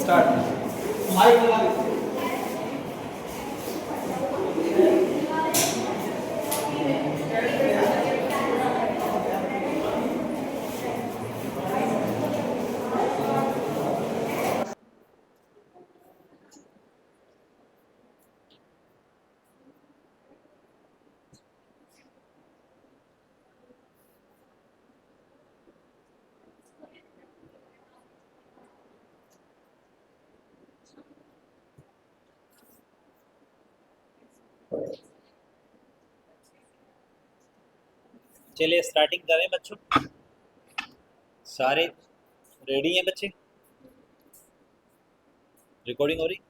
Start. Mic लगा लीजिए। चलिए स्टार्टिंग करें बच्चों। सारे रेडी हैं बच्चे? रिकॉर्डिंग हो रही?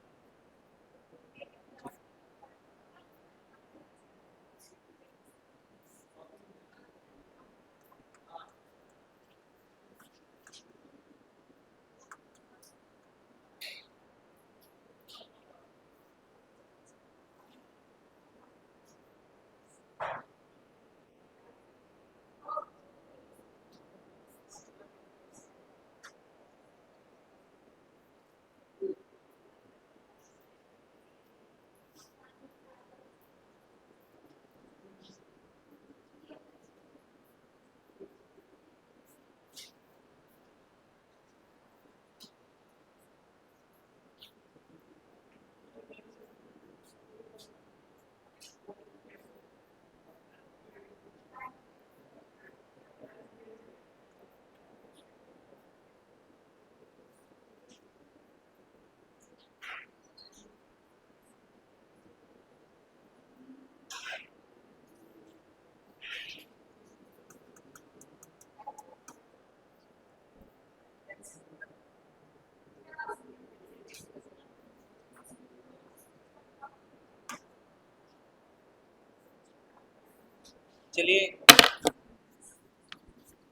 चलिए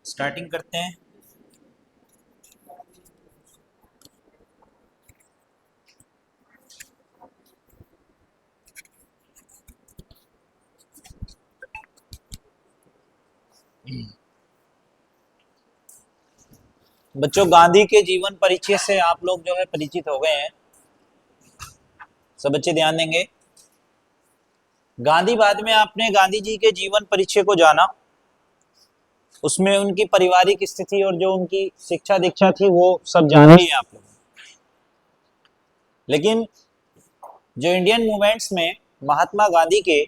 स्टार्टिंग करते हैं। बच्चों, गांधी के जीवन परिचय से आप लोग जो है परिचित हो गए हैं। सब बच्चे ध्यान देंगे। गांधीवाद में आपने गांधी जी के जीवन परिचय को जाना, उसमें उनकी पारिवारिक स्थिति और जो उनकी शिक्षा दीक्षा थी वो सब जान ही है आप लोग। लेकिन जो इंडियन मूवमेंट्स में महात्मा गांधी के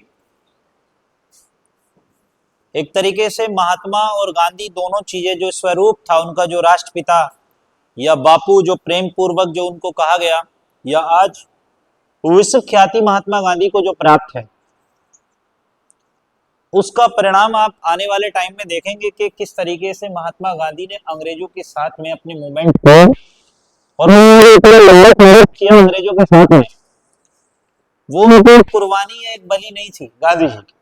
एक तरीके से महात्मा और गांधी दोनों चीजें, जो स्वरूप था उनका, जो राष्ट्रपिता या बापू जो प्रेम पूर्वक जो उनको कहा गया, या आज विश्व ख्याति महात्मा गांधी को जो प्राप्त है, उसका परिणाम आप आने वाले टाइम में देखेंगे कि किस तरीके से महात्मा गांधी ने अंग्रेजों के साथ में अपने मूवमेंट को और किया अंग्रेजों के साथ में, वो कुर्बानी एक बलि नहीं थी गांधी जी की।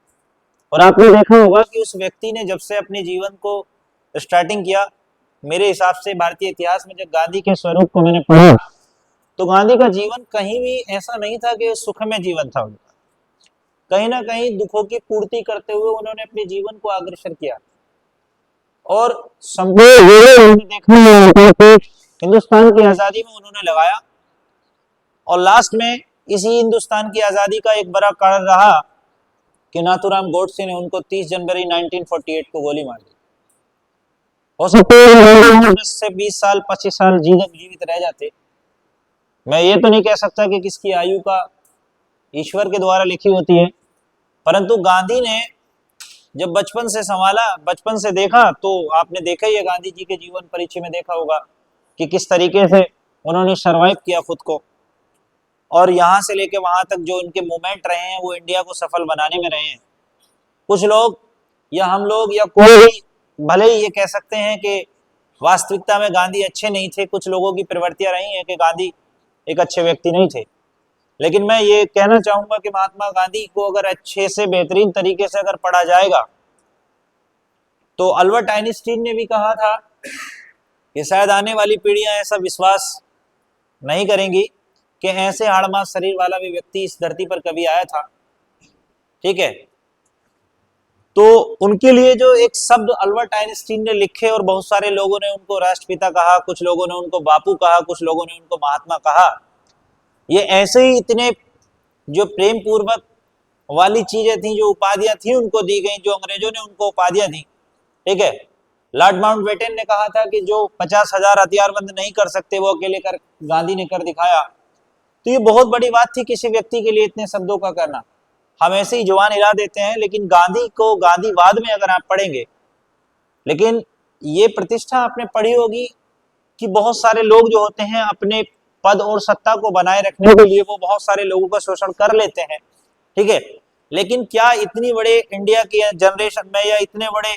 और आपने देखा होगा कि उस व्यक्ति ने जब से अपने जीवन को स्टार्टिंग किया, मेरे हिसाब से भारतीय इतिहास में जब गांधी के स्वरूप को मैंने पढ़ा, तो गांधी का जीवन कहीं भी ऐसा नहीं था कि सुखमय जीवन था उनका। कहीं ना कहीं दुखों की पूर्ति करते हुए उन्होंने अपने जीवन को अग्रसर किया। और हिंदुस्तान की आजादी में उन्होंने लगाया, और लास्ट में इसी हिंदुस्तान की आजादी का एक बड़ा कारण रहा कि नाथूराम गोडसे ने उनको 30 जनवरी 1948 को गोली मार दी। हो सकता है 10 से 20 साल 25 साल जीवित रह जाते। मैं ये तो नहीं कह सकता कि किसकी आयु का ईश्वर के द्वारा लिखी होती है, परंतु गांधी ने जब बचपन से संभाला, बचपन से देखा, तो आपने देखा ही है गांधी जी के जीवन परिचय में देखा होगा कि किस तरीके से उन्होंने सरवाइव किया खुद को, और यहाँ से लेके वहां तक जो इनके मूवमेंट रहे हैं वो इंडिया को सफल बनाने में रहे हैं। कुछ लोग या हम लोग या कोई भी भले ही ये कह सकते हैं कि वास्तविकता में गांधी अच्छे नहीं थे, कुछ लोगों की प्रवृत्तियां रही हैं कि गांधी एक अच्छे व्यक्ति नहीं थे, लेकिन मैं ये कहना चाहूंगा कि महात्मा गांधी को अगर अच्छे से बेहतरीन तरीके से अगर पढ़ा जाएगा, तो अल्बर्ट आइंस्टीन ने भी कहा था कि शायद आने वाली पीढ़ियां ऐसा विश्वास नहीं करेंगी कि ऐसे हाड़मास शरीर वाला भी व्यक्ति इस धरती पर कभी आया था। ठीक है, तो उनके लिए जो एक शब्द अल्बर्ट आइंस्टीन ने लिखे और बहुत सारे लोगों ने उनको राष्ट्रपिता कहा, कुछ लोगों ने उनको बापू कहा, कुछ लोगों ने उनको महात्मा कहा, ये ऐसे ही इतने जो प्रेम पूर्वक वाली चीजें थी, जो उपाधियां थी उनको दी गई, जो अंग्रेजों ने उनको उपाधियां दी, ठीक है। लॉर्ड माउंटबेटन ने कहा था कि जो 50,000 हथियारबंद नहीं कर सकते वो अकेले कर गांधी ने कर दिखाया। तो ये बहुत बड़ी बात थी किसी व्यक्ति के लिए इतने शब्दों का करना। हम ऐसे ही जुबान हिला देते हैं, लेकिन गांधी को गांधीवाद में अगर आप पढ़ेंगे, लेकिन ये प्रतिष्ठा आपने पढ़ी होगी कि बहुत सारे लोग जो होते हैं अपने पद और सत्ता को बनाए रखने के लिए वो बहुत सारे लोगों का शोषण कर लेते हैं, ठीक है। लेकिन क्या इतनी बड़े इंडिया की जनरेशन में, या इतने बड़े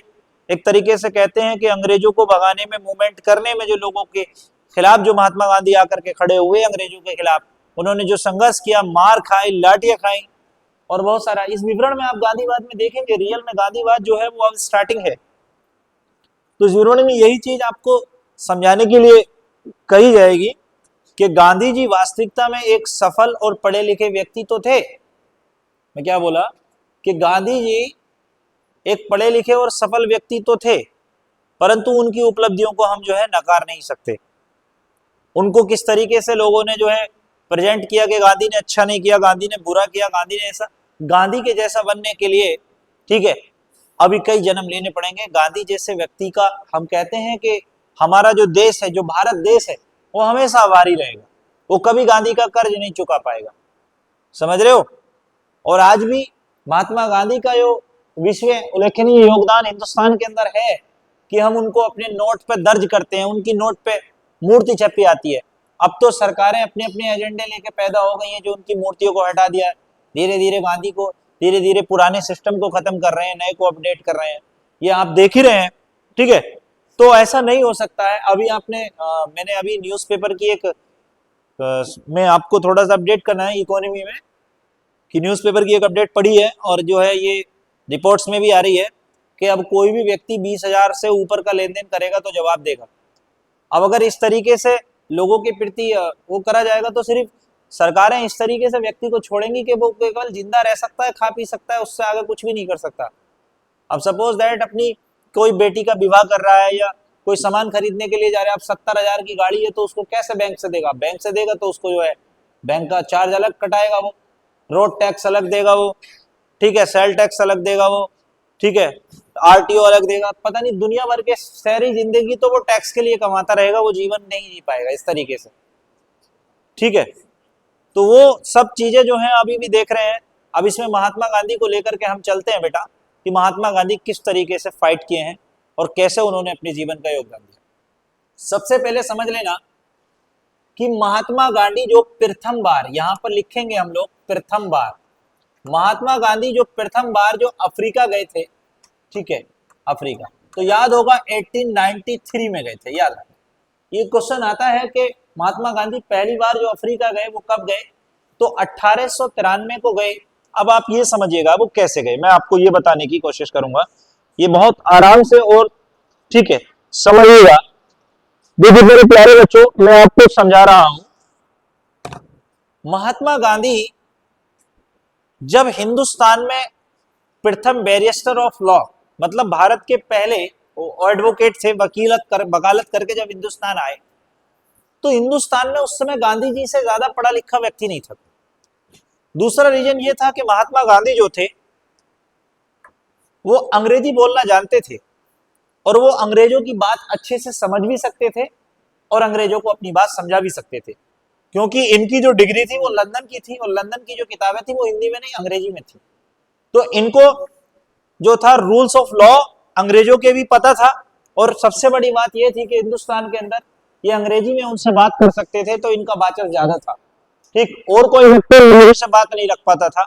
एक तरीके से कहते हैं कि अंग्रेजों को भगाने में, मूवमेंट करने में, जो लोगों के खिलाफ जो महात्मा गांधी आकर के खड़े हुए अंग्रेजों के खिलाफ, उन्होंने जो संघर्ष किया, मार खाई, लाठियां खाई और बहुत सारा, इस विवरण में आप गांधीवाद में देखेंगे। रियल में गांधीवाद जो है वो अब स्टार्टिंग है। तो इस विवरण में यही चीज आपको समझाने के लिए कही जाएगी कि गांधी जी वास्तविकता में एक सफल और पढ़े लिखे व्यक्ति तो थे। मैं क्या बोला कि गांधी जी एक पढ़े लिखे और सफल व्यक्ति तो थे, परंतु उनकी उपलब्धियों को हम जो है नकार नहीं सकते। उनको किस तरीके से लोगों ने जो है प्रेजेंट किया कि गांधी ने अच्छा नहीं किया, गांधी ने बुरा किया, गांधी ने ऐसा, गांधी के जैसा बनने के लिए, ठीक है, अभी कई जन्म लेने पड़ेंगे। गांधी जैसे व्यक्ति का, हम कहते हैं कि हमारा जो देश है, जो भारत देश है, वो हमेशा आभारी रहेगा, वो कभी गांधी का कर्ज नहीं चुका पाएगा, समझ रहे हो। और आज भी महात्मा गांधी का जो विश्व उल्लेखनीय योगदान हिंदुस्तान के अंदर है कि हम उनको अपने नोट पे दर्ज करते हैं, उनकी नोट पे मूर्ति छपी आती है। अब तो सरकारें अपने अपने एजेंडे लेके पैदा हो गई हैं, जो उनकी मूर्तियों को हटा दिया है। धीरे धीरे गांधी को, धीरे धीरे पुराने सिस्टम को खत्म कर रहे हैं, नए को अपडेट कर रहे हैं, ये आप देख ही रहे हैं, ठीक है। तो ऐसा नहीं हो सकता है। अभी आपने मैंने अभी न्यूज़पेपर की एक मैं आपको थोड़ा सा अपडेट करना है इकोनॉमी में, कि न्यूज़पेपर की एक अपडेट पड़ी है और जो है ये रिपोर्ट्स में भी आ रही है कि अब कोई भी व्यक्ति 20,000 से ऊपर का लेन देन करेगा तो जवाब देगा। अब अगर इस तरीके से लोगों के प्रति वो करा जाएगा तो सिर्फ सरकारें इस तरीके से व्यक्ति को छोड़ेंगी कि वो केवल जिंदा रह सकता है, खा पी सकता है, उससे आगे कुछ भी नहीं कर सकता। अब सपोज दैट अपनी कोई बेटी का विवाह कर रहा है या कोई सामान खरीदने के लिए जा रहा है, अब 70,000 की गाड़ी है तो उसको कैसे बैंक से देगा? बैंक से देगा तो उसको जो है बैंक का चार्ज अलग कटाएगा, वो रोड टैक्स अलग देगा वो, ठीक है, सेल टैक्स अलग देगा वो, ठीक है, आरटीओ अलग देगा, पता नहीं दुनिया भर के शहरी जिंदगी तो वो टैक्स के लिए कमाता रहेगा, वो जीवन नहीं जी पाएगा इस तरीके से, ठीक है। तो वो सब चीजें जो हैं अभी भी देख रहे हैं। अब इसमें महात्मा गांधी को लेकर के हम चलते हैं बेटा, कि महात्मा गांधी किस तरीके से फाइट किए हैं और कैसे उन्होंने अपने जीवन का योगदान दिया। सबसे पहले समझ लेना कि महात्मा गांधी जो प्रथम बार, यहां पर लिखेंगे हम लोग प्रथम बार, महात्मा गांधी जो प्रथम बार जो अफ्रीका गए थे, ठीक है, अफ्रीका, तो याद होगा 1893 में गए थे, याद है। ये क्वेश्चन आता है कि महात्मा गांधी पहली बार जो अफ्रीका गए वो कब गए? तो 1893 को गए। अब आप ये समझिएगा वो कैसे गए, मैं आपको ये बताने की कोशिश करूंगा, ये बहुत आराम से, और ठीक है समझिएगा। देखिए मेरे प्यारे बच्चों, मैं आपको समझा रहा हूं। महात्मा गांधी जब हिंदुस्तान में प्रथम बैरिस्टर ऑफ लॉ, मतलब भारत के पहले एडवोकेट थे, वकालत करके जब हिंदुस्तान आए, तो हिंदुस्तान में उस समय गांधी जी से ज्यादा पढ़ा लिखा व्यक्ति नहीं था। दूसरा रीजन ये था कि महात्मा गांधी जो थे वो अंग्रेजी बोलना जानते थे और वो अंग्रेजों की बात अच्छे से समझ भी सकते थे और अंग्रेजों को अपनी बात समझा भी सकते थे, क्योंकि इनकी जो डिग्री थी वो लंदन की थी और लंदन की जो किताबें थी वो हिंदी में नहीं अंग्रेजी में थी। तो इनको जो था रूल्स ऑफ लॉ अंग्रेजों के भी पता था, और सबसे बड़ी बात यह थी कि हिंदुस्तान के अंदर ये अंग्रेजी में उनसे बात कर सकते थे, तो इनका वाचक ज्यादा था, ठीक, और कोई व्यक्ति अंग्रेजी से बात नहीं रख पाता था।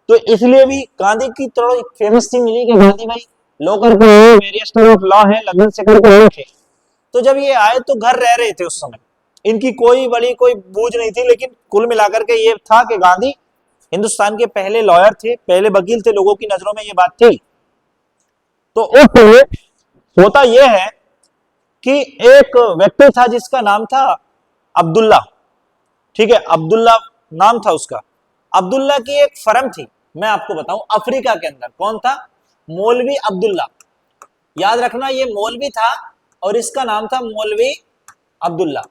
तो इसलिए भी गांधी की थोड़ा फेमस थी मिली कि गांधी भाई लॉ करके बैरिस्टर ऑफ लॉ है, लंदन से करके थे। तो जब ये आए तो घर रह रहे थे उस समय, इनकी कोई बड़ी कोई बूझ नहीं थी, लेकिन कुल मिलाकर के ये था कि गांधी हिंदुस्तान के पहले लॉयर थे, पहले वकील थे, लोगों की नजरों में ये बात थी। तो उस समय होता यह है कि एक व्यक्ति था जिसका नाम था अब्दुल्ला, ठीक है, अब्दुल्ला नाम था उसका। अब्दुल्ला की एक फर्म थी, मैं आपको बताऊं, अफ्रीका के अंदर। कौन था? मौलवी अब्दुल्ला। याद रखना ये मौलवी था और इसका नाम था मौलवी अब्दुल्ला।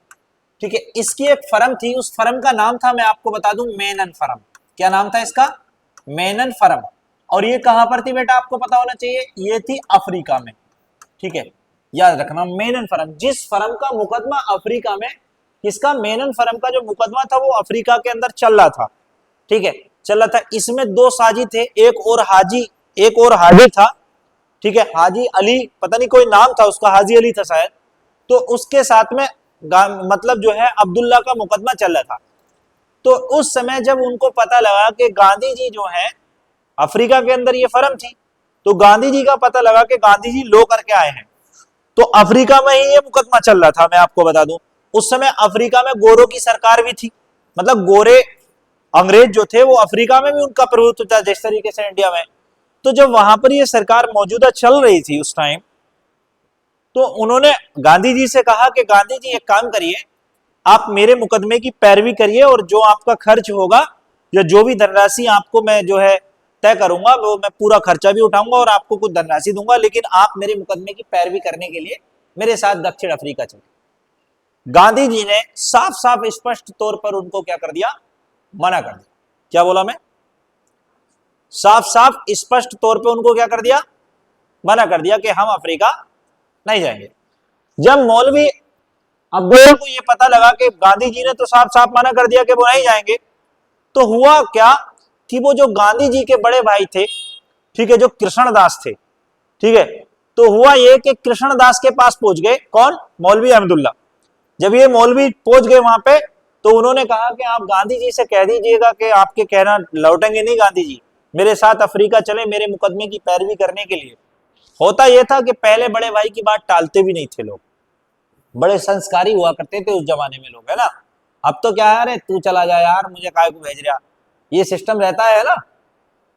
ठीक है, इसकी एक फर्म थी, उस फर्म का नाम था, मैं आपको बता दूं, मेनन फर्म। क्या नाम था इसका? मेनन फर्म। और ये कहां पर थी बेटा, आपको पता होना चाहिए, ये थी अफ्रीका में। ठीक है, याद रखना मेनन फर्म, जिस फर्म का मुकदमा अफ्रीका में, किसका? मेनन फर्म का जो मुकदमा था वो अफ्रीका के अंदर चल रहा था। ठीक है, चल रहा था। इसमें दो साजी थे, एक और हाजी था। ठीक है, हाजी अली, पता नहीं कोई नाम था उसका, हाजी अली था शायद। तो उसके साथ में मतलब जो है अब्दुल्ला का मुकदमा चल रहा था। तो उस समय जब उनको पता लगा कि गांधी जी जो है अफ्रीका के अंदर, ये फर्म थी, तो गांधी जी का पता लगा कि गांधी जी लो करके आए हैं, तो अफ्रीका में ही ये मुकदमा चल रहा था। मैं आपको बता दूं, उस समय अफ्रीका में गोरों की सरकार भी थी, मतलब गोरे अंग्रेज जो थे वो अफ्रीका में भी उनका प्रभुत्व था जिस तरीके से इंडिया में। तो जब वहां पर ये सरकार मौजूदा चल रही थी उस टाइम, तो उन्होंने गांधी जी से कहा कि गांधी जी एक काम करिए, आप मेरे मुकदमे की पैरवी करिए और जो आपका खर्च होगा या जो भी धनराशि आपको मैं जो है तय करूंगा, वो मैं पूरा खर्चा भी उठाऊंगा और आपको कुछ धनराशि दूंगा, लेकिन आप मेरे मुकदमे की पैरवी करने के लिए मेरे साथ दक्षिण अफ्रीका चले। गांधी जी ने साफ साफ स्पष्ट तौर पर उनको क्या कर दिया? मना कर दिया। क्या बोला मैं? साफ साफ स्पष्ट तौर पर उनको क्या कर दिया? मना कर दिया कि हम अफ्रीका नहीं जाएंगे। जब मौलवी अब्दुल्ला को ये पता लगा कि गांधी जी ने तो साफ साफ मना कर दिया कि वो नहीं जाएंगे, तो हुआ क्या कि वो जो गांधी जी के बड़े भाई थे, ठीक है, जो कृष्णदास थे, ठीक है, तो हुआ ये कि कृष्णदास के पास पहुंच गए। कौन? मौलवी अब्दुल्ला। जब ये मौलवी पहुंच गए वहां पे, तो उन्होंने कहा कि आप गांधी जी से कह दीजिएगा कि आपके कहना लौटेंगे नहीं गांधी जी, मेरे साथ अफ्रीका चले मेरे मुकदमे की पैरवी करने के लिए। होता यह था कि पहले बड़े भाई की बात टालते भी नहीं थे लोग, बड़े संस्कारी हुआ करते थे उस जमाने में लोग, है ना। अब तो क्या है, अरे तू चला जा यार, मुझे काय को भेज रहा, ये सिस्टम रहता है ना,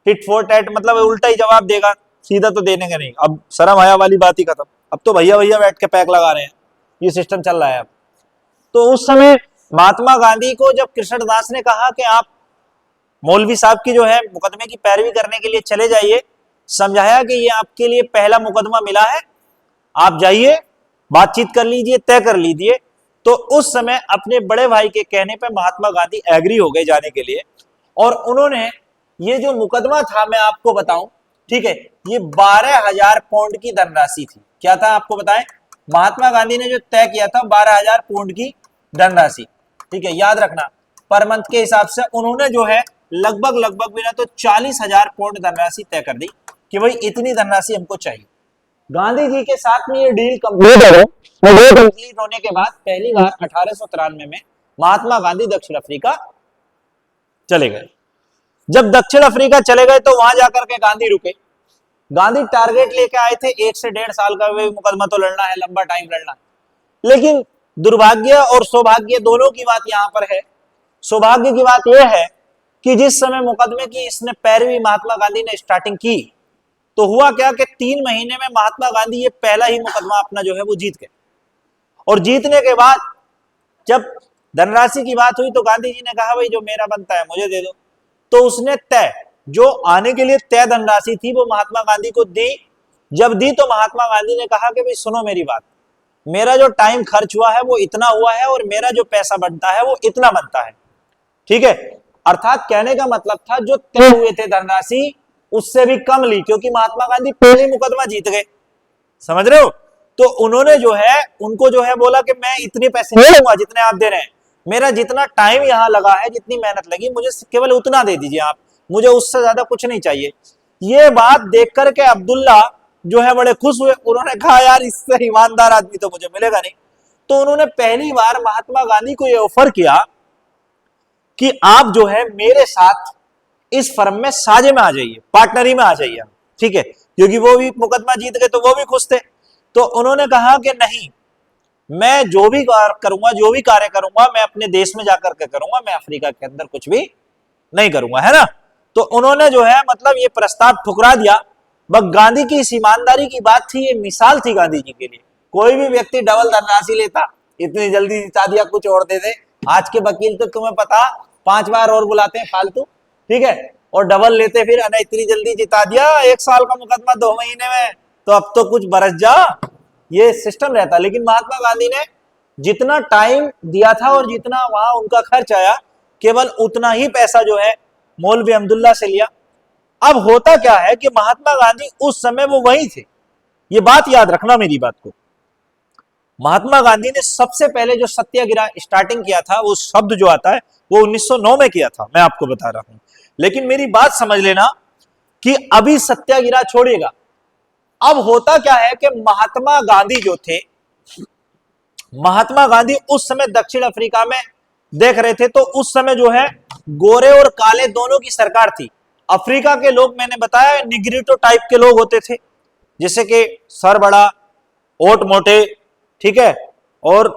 टिट फॉर टैट, मतलब उल्टा ही जवाब देगा, सीधा तो देने का नहीं। अब शर्म आया वाली बात ही खत्म, अब तो भैया भैया बैठ के पैक लगा रहे हैं, ये सिस्टम चल रहा है अब। तो उस समय महात्मा गांधी को जब कृष्णदास ने कहा कि आप मौलवी साहब की जो है मुकदमे की पैरवी करने के लिए चले जाइए, समझाया कि ये आपके लिए पहला मुकदमा मिला है, आप जाइए, बातचीत कर लीजिए, तय कर लीजिए। तो उस समय अपने बड़े भाई के कहने पर महात्मा गांधी एग्री हो गए जाने के लिए, और उन्होंने ये जो मुकदमा था, मैं आपको बताऊं, ठीक है, ये 12,000 पाउंड की धनराशि थी। क्या था आपको बताएं? महात्मा गांधी ने जो तय किया था 12,000 पाउंड की धनराशि। ठीक है, याद रखना, पर मंथ के हिसाब से उन्होंने जो है लगभग भी ना तो 40,000 पाउंड धनराशि तय कर दी कि भाई इतनी धनराशि हमको चाहिए। गांधी जी के साथ में ये डील कंप्लीट हो गई। डील कंप्लीट होने के बाद पहली बार 1893 में महात्मा गांधी दक्षिण अफ्रीका चले गए। जब दक्षिण अफ्रीका चले गए तो वहां जाकर के गांधी रुके। गांधी टारगेट लेके आए थे 1 से 1.5 साल का मुकदमा तो लड़ना है, लंबा टाइम लड़ना है। लेकिन दुर्भाग्य और सौभाग्य दोनों की बात यहां पर है। सौभाग्य की बात यह है कि जिस समय मुकदमे की इसने पैरवी महात्मा गांधी ने स्टार्टिंग की, तो हुआ क्या कि 3 महीने में महात्मा गांधी ये पहला ही मुकदमा अपना जो है वो जीत गए। और जीतने के बाद जब धनराशि की बात हुई तो गांधी जी ने कहा भाई जो मेरा बनता है मुझे दे दो। तो उसने तय, जो आने के लिए तय धनराशि थी, वो महात्मा गांधी को दी। जब दी तो महात्मा गांधी ने कहा कि भाई सुनो मेरी बात, मेरा जो टाइम खर्च हुआ है वो इतना हुआ है और मेरा जो पैसा बनता है वो इतना बनता है। ठीक है, अर्थात कहने का मतलब था जो तय हुए थे धनराशि उससे भी कम ली, क्योंकि महात्मा गांधी पहले मुकदमा जीत गए। समझ रहे हो? तो उन्होंने जो है उनको जो है बोला कि मैं इतने पैसे नहीं दूंगा जितने आप दे रहे हैं, मेरा जितना टाइम यहां लगा है, जितनी मेहनत लगी, मुझे केवल उतना दे दीजिए आप, मुझे उससे ज्यादा कुछ नहीं चाहिए। ये बात देख करके अब्दुल्ला जो है बड़े खुश हुए। उन्होंने कहा यार इससे ईमानदार आदमी तो मुझे मिलेगा नहीं। तो उन्होंने पहली बार महात्मा गांधी को यह ऑफर किया कि आप जो है मेरे साथ इस फर्म में साझे में आ जाइए, पार्टनरी में आ जाइए। ठीक है, क्योंकि वो भी मुकदमा जीत गए तो वो भी खुश थे। तो उन्होंने कहा कि नहीं, मैं जो भी करूंगा, जो भी कार्य करूंगा, मैं अपने देश में जाकर के करूंगा, मैं अफ्रीका के अंदर कुछ भी नहीं करूंगा, है ना। तो उन्होंने जो है मतलब ये प्रस्ताव ठुकरा दिया। बस गांधी की इस ईमानदारी की बात थी, ये मिसाल थी गांधी जी के लिए। कोई भी व्यक्ति डबल धनराशि लेता, इतनी जल्दी जिता दिया, कुछ और दे दे। आज के वकील तो तुम्हें पता 5 बार और बुलाते हैं फालतू, ठीक है, और डबल लेते फिर, अरे इतनी जल्दी जिता दिया, 1 साल का मुकदमा 2 महीने में, तो अब तो कुछ बरस जा, ये सिस्टम रहता। लेकिन महात्मा गांधी ने जितना टाइम दिया था और जितना वहां उनका खर्च आया, केवल उतना ही पैसा जो है मौलवी अब्दुल्ला से लिया। अब होता क्या है कि महात्मा गांधी उस समय वो वही थे, ये बात याद रखना मेरी बात को। महात्मा गांधी ने सबसे पहले जो सत्याग्रह स्टार्टिंग किया था, वो शब्द जो आता है वो 1909 में किया था, मैं आपको बता रहा हूं। लेकिन मेरी बात समझ लेना कि अभी सत्याग्रह छोड़ेगा। अब होता क्या है कि महात्मा गांधी जो थे, महात्मा गांधी उस समय दक्षिण अफ्रीका में देख रहे थे, तो उस समय जो है गोरे और काले दोनों की सरकार थी। अफ्रीका के लोग, मैंने बताया, निग्रिटो टाइप के लोग होते थे, जैसे कि सर बड़ा, ओट मोटे, ठीक है, और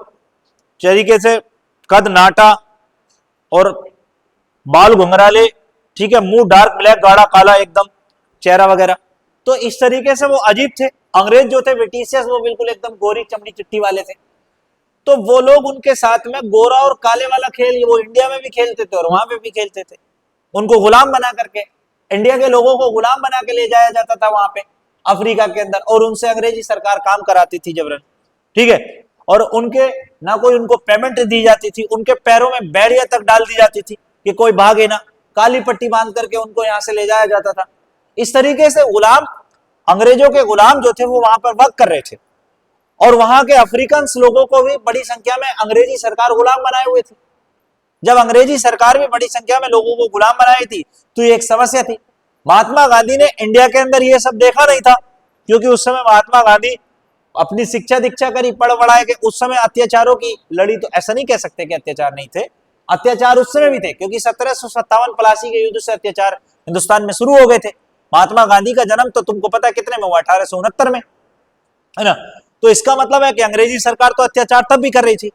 तरीके से कद नाटा और बाल घुंघराले, ठीक है, मुंह डार्क ब्लैक, गाढ़ा काला एकदम चेहरा वगैरह। तो इस तरीके से वो अजीब थे। अंग्रेज जो थे ब्रिटिशियर्स, वो बिल्कुल एकदम गोरी चमड़ी चिट्टी वाले थे। तो वो लोग उनके साथ में गोरा और काले वाला खेल वो इंडिया में भी खेलते थे और वहां पे भी खेलते थे। उनको गुलाम बना करके, इंडिया के लोगों को गुलाम बना के ले जाया जाता था वहां पे अफ्रीका के अंदर, और उनसे अंग्रेजी सरकार काम कराती थी जबरन, ठीक है। और उनके ना कोई उनको पेमेंट दी जाती थी, उनके पैरों में बैरिया तक डाल दी जाती थी कि कोई भागे ना, काली पट्टी बांध करके उनको यहां से ले जाया जाता था। इस तरीके से गुलाम, अंग्रेजों के गुलाम जो थे वो वहां पर वर्क कर रहे थे, और वहां के अफ्रीकन लोगों को भी बड़ी संख्या में अंग्रेजी सरकार गुलाम बनाए हुए थी। जब अंग्रेजी सरकार भी बड़ी संख्या में लोगों को गुलाम बनाई थी, तो ये एक समस्या थी। महात्मा गांधी ने इंडिया के अंदर ये सब देखा नहीं था, क्योंकि उस समय महात्मा गांधी अपनी शिक्षा दीक्षा करी, पढ़ पढ़ाए के, उस समय अत्याचारों की लड़ी, तो ऐसा नहीं कह सकते कि अत्याचार नहीं थे, अत्याचार उस समय भी थे, क्योंकि 1757 प्लासी के युद्ध से अत्याचार हिंदुस्तान में शुरू हो गए थे। महात्मा गांधी का जन्म तो तुमको पता है कितने में हुआ, 1869 में, है ना। तो इसका मतलब है कि अंग्रेजी सरकार तो अत्याचार तब भी कर रही थी,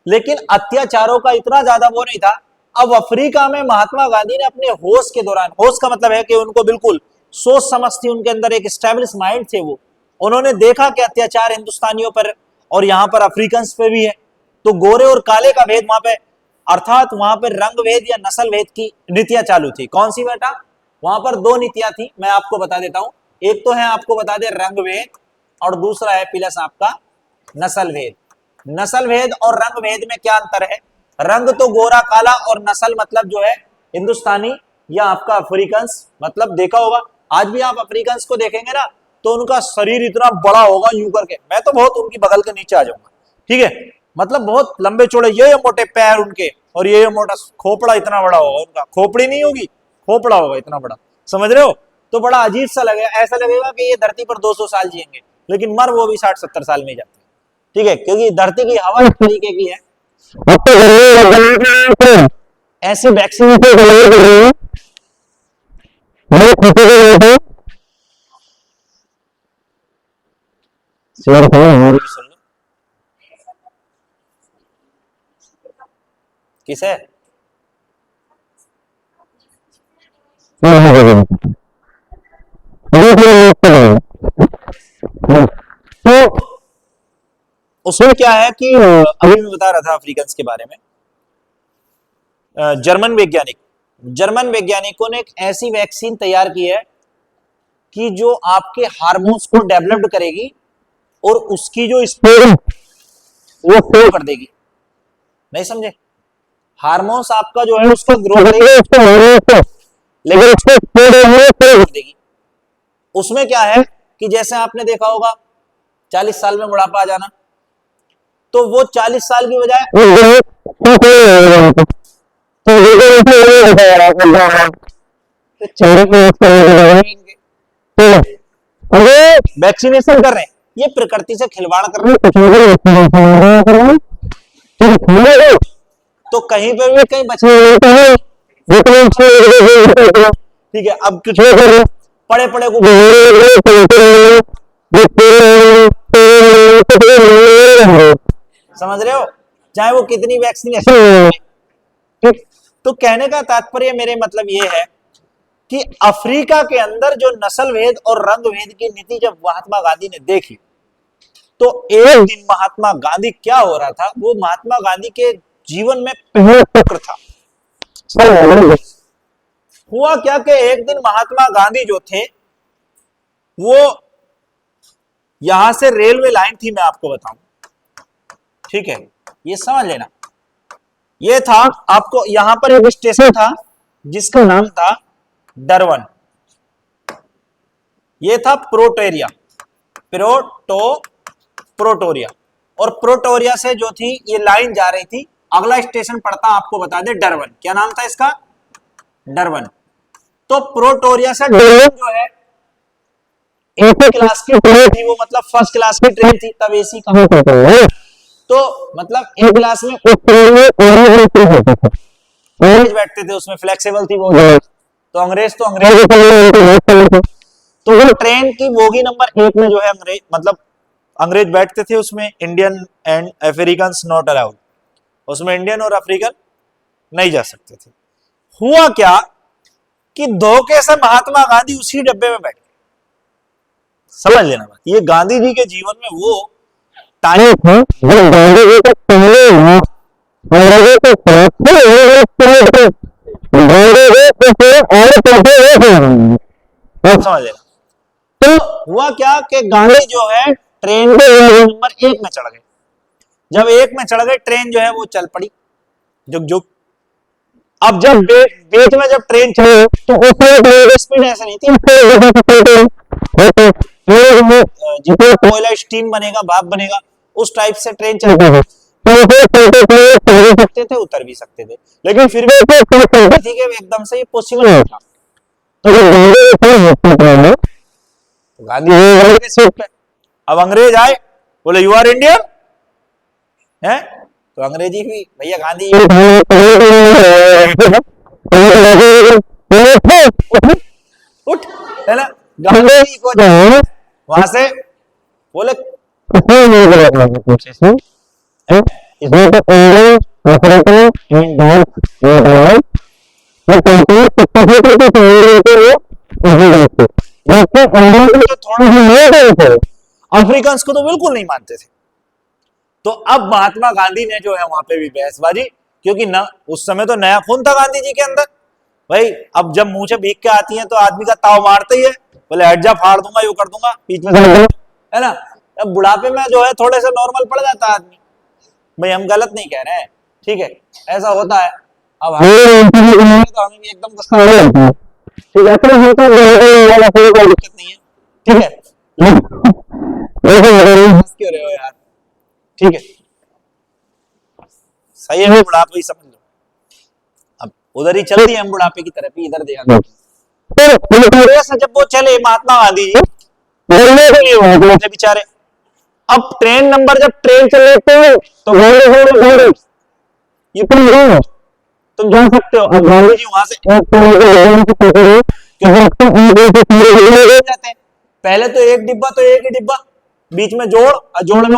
लेकिन अत्याचारों का इतना ज्यादा वो नहीं था। अब अफ्रीका में महात्मा गांधी ने अपने होश के दौरान, होश का मतलब है कि उनको बिल्कुल सोच समझ थी, उनके अंदर एक स्टेब्लिश माइंड थे, वो उन्होंने देखा कि अत्याचार हिंदुस्तानियों पर और यहाँ पर अफ्रीकन पे भी है, तो गोरे और काले का भेद वहां पे, अर्थात वहां पर रंग भेद या नस्ल भेद की नीतियां चालू थी। कौन सी बेटा? वहां पर 2 नीतियां थी, मैं आपको बता देता हूं। एक तो है, आपको बता दे, रंग भेद, और दूसरा है प्लस आपका नस्ल भेद। नस्ल भेद और रंग भेद में क्या अंतर है? रंग तो गोरा काला, और नस्ल मतलब जो है हिंदुस्तानी या आपका अफ्रीकन्स, मतलब देखा होगा आज भी आप अफ्रीकन्स को देखेंगे ना, तो उनका शरीर इतना बड़ा होगा यूं करके, मैं तो बहुत उनकी बगल के नीचे आ जाऊंगा, ठीक है, मतलब बहुत लंबे चौड़े, ये मोटे पैर उनके, और ये मोटा खोपड़ा इतना बड़ा होगा उनका, खोपड़ी नहीं होगी, खोपड़ा होगा इतना बड़ा, समझ रहे हो। तो बड़ा अजीब सा लगेगा, ऐसा लगेगा कि ये धरती पर 200 साल जिएंगे, लेकिन मर वो भी 60-70 साल में जाते हैं, ठीक है, क्योंकि धरती की हवा इस तरीके की है। ऐसे वैक्सीन किसे तो उसमें क्या है कि अभी मैं बता रहा था अफ्रीकन्स के बारे में, जर्मन वैज्ञानिकों ने एक ऐसी वैक्सीन तैयार की है कि जो आपके हार्मोन्स को डेवलप्ड करेगी और उसकी जो स्पीड वो फ्लो कर देगी। नहीं समझे? हार्मोन्स आपका जो है उसको ग्रो करेगी, लेकिन उसको कर देगी। उसमें क्या है कि जैसे आपने देखा होगा 40 साल में बुढ़ापा आ जाना, तो वो 40 साल की बजाय वैक्सीनेशन कर रहे हैं, ये प्रकृति से खिलवाड़ कर रहे हैं, तो कहीं पे भी कहीं बचे, ठीक है। अब कुछ पड़े पड़े को समझ रहे हो, चाहे वो कितनी वैक्सीनेशन। तो कहने का तात्पर्य मेरे मतलब ये है कि अफ्रीका के अंदर जो नस्ल भेद और रंग भेद की नीति जब महात्मा गांधी ने देखी, तो एक दिन महात्मा गांधी क्या हो रहा था, वो महात्मा गांधी के जीवन में पहला चक्र था। हुआ क्या कि एक दिन महात्मा गांधी जो थे वो, यहां से रेलवे लाइन थी, मैं आपको बताऊं, ठीक है, ये समझ लेना। ये था आपको, यहां पर एक स्टेशन था जिसका नाम था डरवन, ये था प्रोटोरिया, प्रोटोरिया, और प्रोटोरिया से जो थी ये लाइन जा रही थी, अगला स्टेशन पड़ता आपको बता दे डरवन। क्या नाम था इसका? डरवन। तो प्रोटोरिया से डरवन जो है एसी क्लास की ट्रेन थी वो, मतलब फर्स्ट क्लास की ट्रेन थी, तब एसी कहां होता है, तो मतलब एक क्लास में उस ट्रेन में अंग्रेज बैठते थे उसमें, फ्लेक्सिबल थी वो, तो अंग्रेज तो वो ट्रेन की बोगी नंबर 1 में जो है अंग्रेज, मतलब अंग्रेज बैठते थे उसमें, Indian and African not allowed, उसमें इंडियन और अफ्रीकन नहीं जा सकते थे। हुआ क्या कि धोखे से महात्मा गांधी उसी डब्बे में बैठ गए। समझ लेना बात, ये गांधी जी के जीवन में वो टाइम था जब गांधी जी का पहले अंग्रेजों के समझ लेना। तो हुआ क्या कि गांधी जो है ट्रेन के नंबर 1 में चढ़ गए। जब 1 में चढ़ गए, ट्रेन जो है वो चल पड़ी जुग जुग। अब जब बीच में जब ट्रेन चली तो उसमें स्पीड ऐसे नहीं थी, जितना कोयला स्टीम बनेगा, भाप बनेगा, उस टाइप से ट्रेन चलती है, सकते थे, उतर भी सकते थे, लेकिन फिर भी थी कि एकदम से ये पॉसिबल नहीं था। तो गांधी के सीट पे अब अंग्रेज आए, बोले यू आर इंडियन है, तो अंग्रेजी भी भैया गांधी उठ, है ना, गांधी को वहां से बोले अफ्रीकन को तो बिल्कुल नहीं मानते थे। तो अब महात्मा गांधी ने जो है वहां पे भी बहसबाजी, क्योंकि ना उस समय तो नया खून था गांधी जी के अंदर भाई। अब जब मुंह से भीग के आती है तो आदमी का ताव मारता ही है, बोले हट जा, फाड़ दूंगा, यू कर दूंगा, बीच में है ना। अब बुढ़ापे में जो है थोड़े से नॉर्मल पड़ जाता है आदमी, भाई हम गलत नहीं कह रहे हैं, ठीक है, ऐसा होता है। अब तो हमें भी एकदम गुस्सा आता है, ठीक है, कोई दिक्कत नहीं है, ठीक है, क्यों रहे हो यार, ठीक है, सही है, बुढ़ापे ही समझ लो। अब उधर ही चल रही है, हम बुढ़ापे की तरफ ही इधर देखा। तो जब वो चले महात्मा गांधी जी बोलने के लिए वहां थे बेचारे। अब ट्रेन नंबर, जब ट्रेन चले तो ये तुम जा सकते हो। अब गांधी जी वहां से जाते हैं, पहले तो एक डिब्बा, तो एक ही डिब्बा, बीच में जोड़ में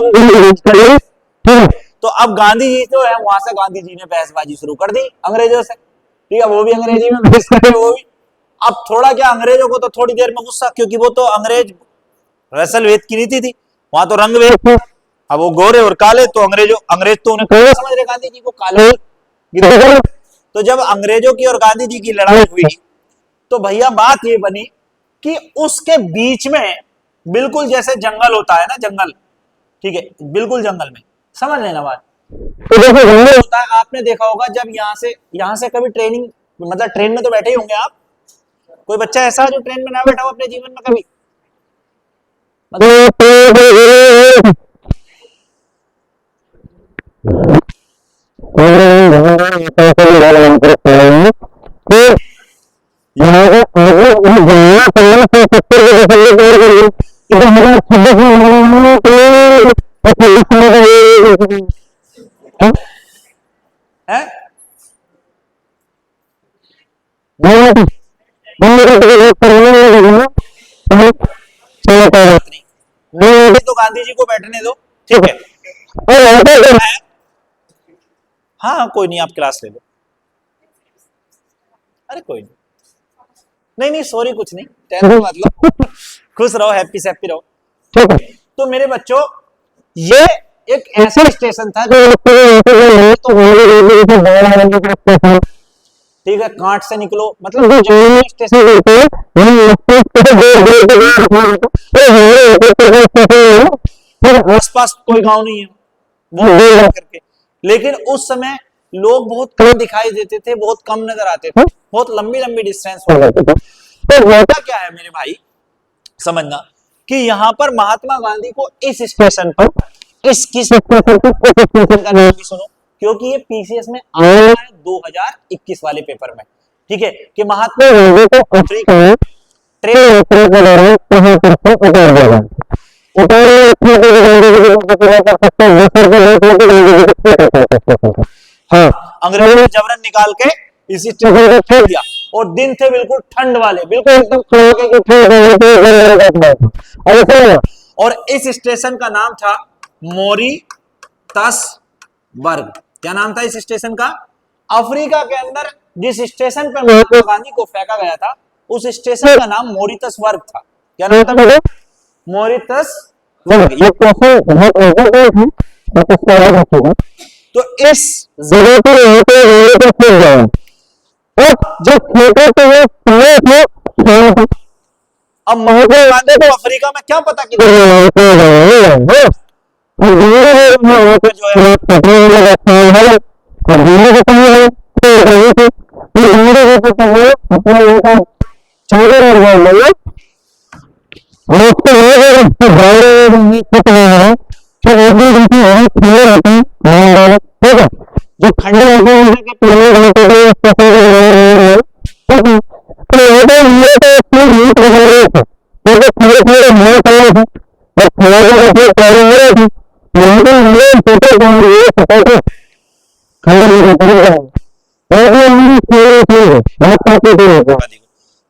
तो अब गांधी जी जो है वहां से गांधी जी ने बहसबाजी शुरू कर दी अंग्रेजों से, ठीक है, वो भी अंग्रेजी में बहस कर रहे, वो भी। अब थोड़ा क्या अंग्रेजों को तो थोड़ी देर में गुस्सा, क्योंकि वो तो अंग्रेज रसल वेद की नीति थी, वहां तो रंग वेद थे। अब वो गोरे और काले, तो अंग्रेज तो उन्हें काले समझ रहे, गांधी जी को काले। तो जब अंग्रेजों की और गांधी जी की लड़ाई हुई तो भैया बात ये बनी कि उसके बीच में बिल्कुल जैसे जंगल होता है ना, जंगल, ठीक है, बिल्कुल जंगल में, समझ लेना बात। तो जैसे जंगल होता है, आपने देखा होगा जब यहाँ से कभी ट्रेनिंग, मतलब ट्रेन में तो बैठे ही होंगे आप, कोई बच्चा ऐसा जो ट्रेन में ना बैठा हो अपने जीवन में कभी, तो गांधी जी को बैठने दो, ठीक है, हाँ कोई नहीं, आप क्लास ले लो, अरे कोई नहीं, नहीं सॉरी, कुछ नहीं, टेंशन मत लो, खुश रहो, हैप्पी सैप्पी रहो, ठीक है। तो मेरे बच्चों, ये एक ऐसा स्टेशन था जो ठीक है, कांट से निकलो, मतलब स्टेशन आसपास कोई गांव नहीं है वो करके। लेकिन उस समय लोग बहुत कम दिखाई देते थे, बहुत कम नजर आते थे, बहुत लंबी लंबी डिस्टेंस हो जाती थी। तो होता क्या है मेरे भाई, समझना कि यहाँ पर महात्मा गांधी को इस स्टेशन पर किस स्टेशन का नाम भी सुनो, क्योंकि ये पीसीएस में आया है 2021 वाले पेपर में, ठीक है, कि महात्मा गांधी को अफ्रीका में ट्रेन के दौरान कहां पर से उतार दिया गया। हाँ, अंग्रेजों ने जबरन निकाल के इसी स्टेशन पर फेंक दिया, और दिन थे बिल्कुल ठंड वाले, बिल्कुल एकदम कड़ाके की ठंड। और इस स्टेशन का नाम था मॉरिटसबर्ग। क्या नाम था इस स्टेशन का? अफ्रीका के अंदर जिस स्टेशन पर महात्मा गांधी को फेंका गया था, उस स्टेशन का नाम मॉरिटसबर्ग था। क्या नाम था बेटा? मॉरिटसबर्ग। ये क्वेश्चन बहुत इम्पोर्टेंट है, बस इसको याद रखिएगा। तो इस जगह पर यहाँ पे फेंक गया, और जब फेंका तो वो पूरे थे। अब महात्मा गांधी को अफ्रीका में क्या पता कि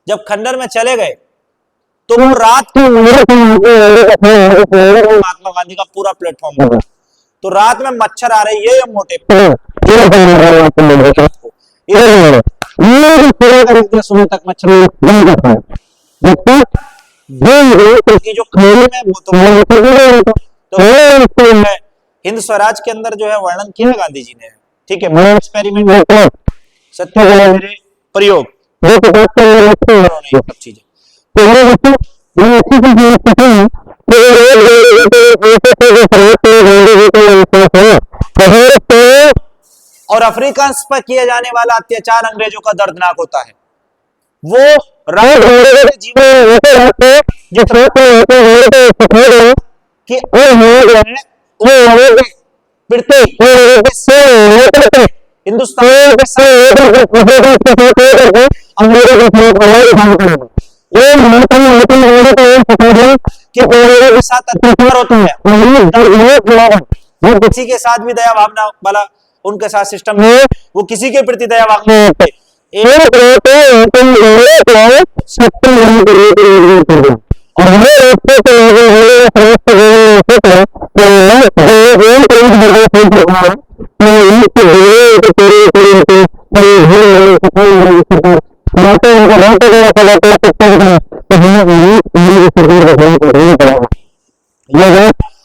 जो खंडर जब खंडर में चले गए तो वो रात को महात्मा गांधी का पूरा प्लेटफॉर्म होगा। तो रात में मच्छर आ रही है, ये मोटे सुबह तक मच्छर जो खंडर में तो हिंद स्वराज के अंदर जो है वर्णन किया गांधी जी ने, ठीक है, मॉडल एक्सपेरिमेंट, सत्य मेरे प्रयोग, सब चीजें। और अफ्रीका पर किया जाने वाला अत्याचार अंग्रेजों का दर्दनाक होता है। वो जीवन कि हिंदुस्तान के साथ अत्याचार होता है, वो किसी के साथ भी दया भावना वाला उनके साथ सिस्टम है, वो किसी के प्रति दया भावना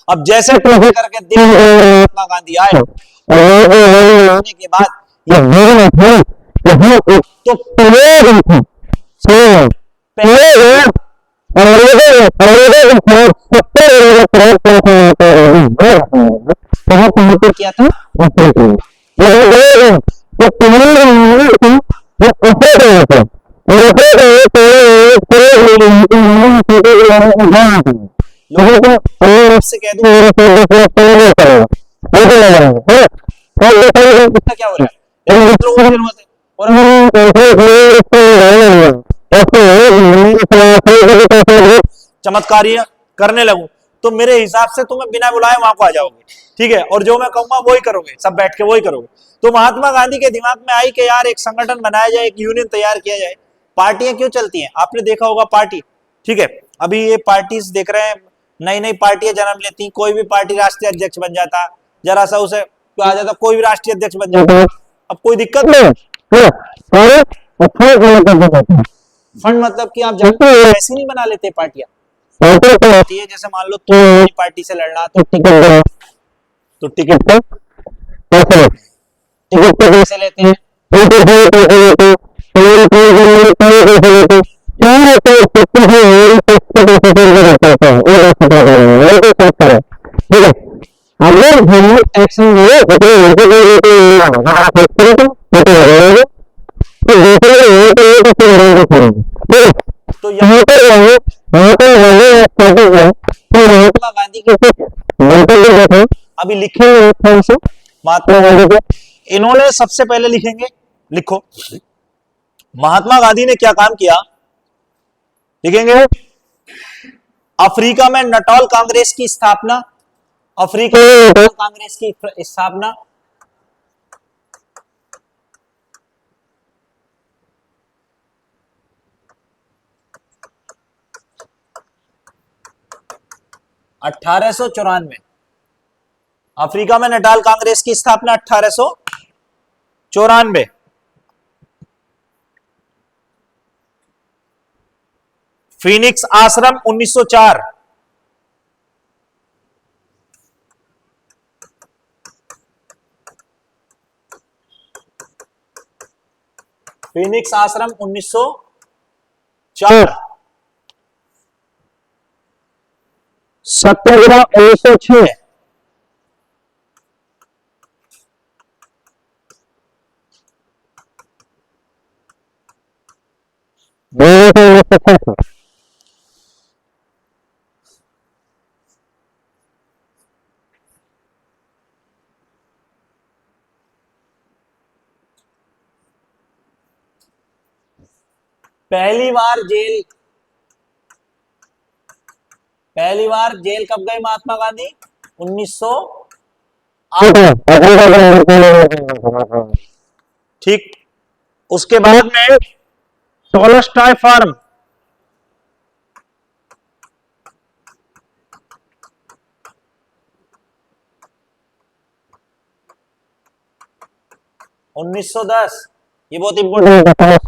अब जैसे करके महात्मा गांधी आए आने के बाद तो क्या था से कह दूं क्या हो रहा है, चमत्कारियां करने लगूं तो मेरे हिसाब से तुम्हें बिना बुलाए वहां को आ जाओगे, ठीक है, और जो मैं कहूंगा वही करोगे, सब बैठ के वही करोगे। तो महात्मा गांधी के दिमाग में आई कि यार एक संगठन बनाया जाए, एक यूनियन तैयार किया जाए। पार्टियां क्यों चलती हैं, आपने देखा होगा पार्टी, ठीक है, अभी ये पार्टीज देख रहे हैं, नई नई पार्टियां जन्म लेती, कोई भी पार्टी राष्ट्रीय अध्यक्ष बन जाता, जरा सा उसे आ जाता, कोई भी राष्ट्रीय अध्यक्ष बन जाता, अब कोई दिक्कत नहीं। फंड मतलब कि आप जानते हैं ऐसे नहीं बना लेते पार्टियां, जैसे मान लो तो पार्टी से लड़ना तो टिकट पैसे लेते हैं, तो यहाँ पर महात्मा गांधी के अभी लिखे महात्मा गांधी के, इन्होंने सबसे पहले लिखेंगे, लिखो महात्मा गांधी ने क्या काम किया, लिखेंगे अफ्रीका में नटाल कांग्रेस की स्थापना, अफ्रीका में नटाल कांग्रेस की स्थापना, (1894) अफ्रीका में नटाल कांग्रेस की स्थापना 1894। फीनिक्स आश्रम 1904, फीनिक्स आश्रम 1904। सत्याग्रह 1906, पहली बार जेल कब गए महात्मा गांधी, 1908। ठीक, उसके बाद में टॉलस्टॉय फार्म, (1910), ये बहुत इंपॉर्टेंट है,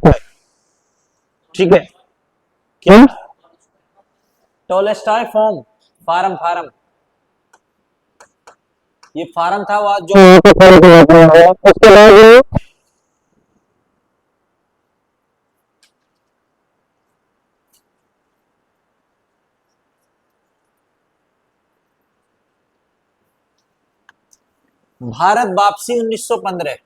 ठीक है क्या, टॉलस्टॉय फार्म, ये फार्म था वह जो उसके बाद भारत वापसी 1915,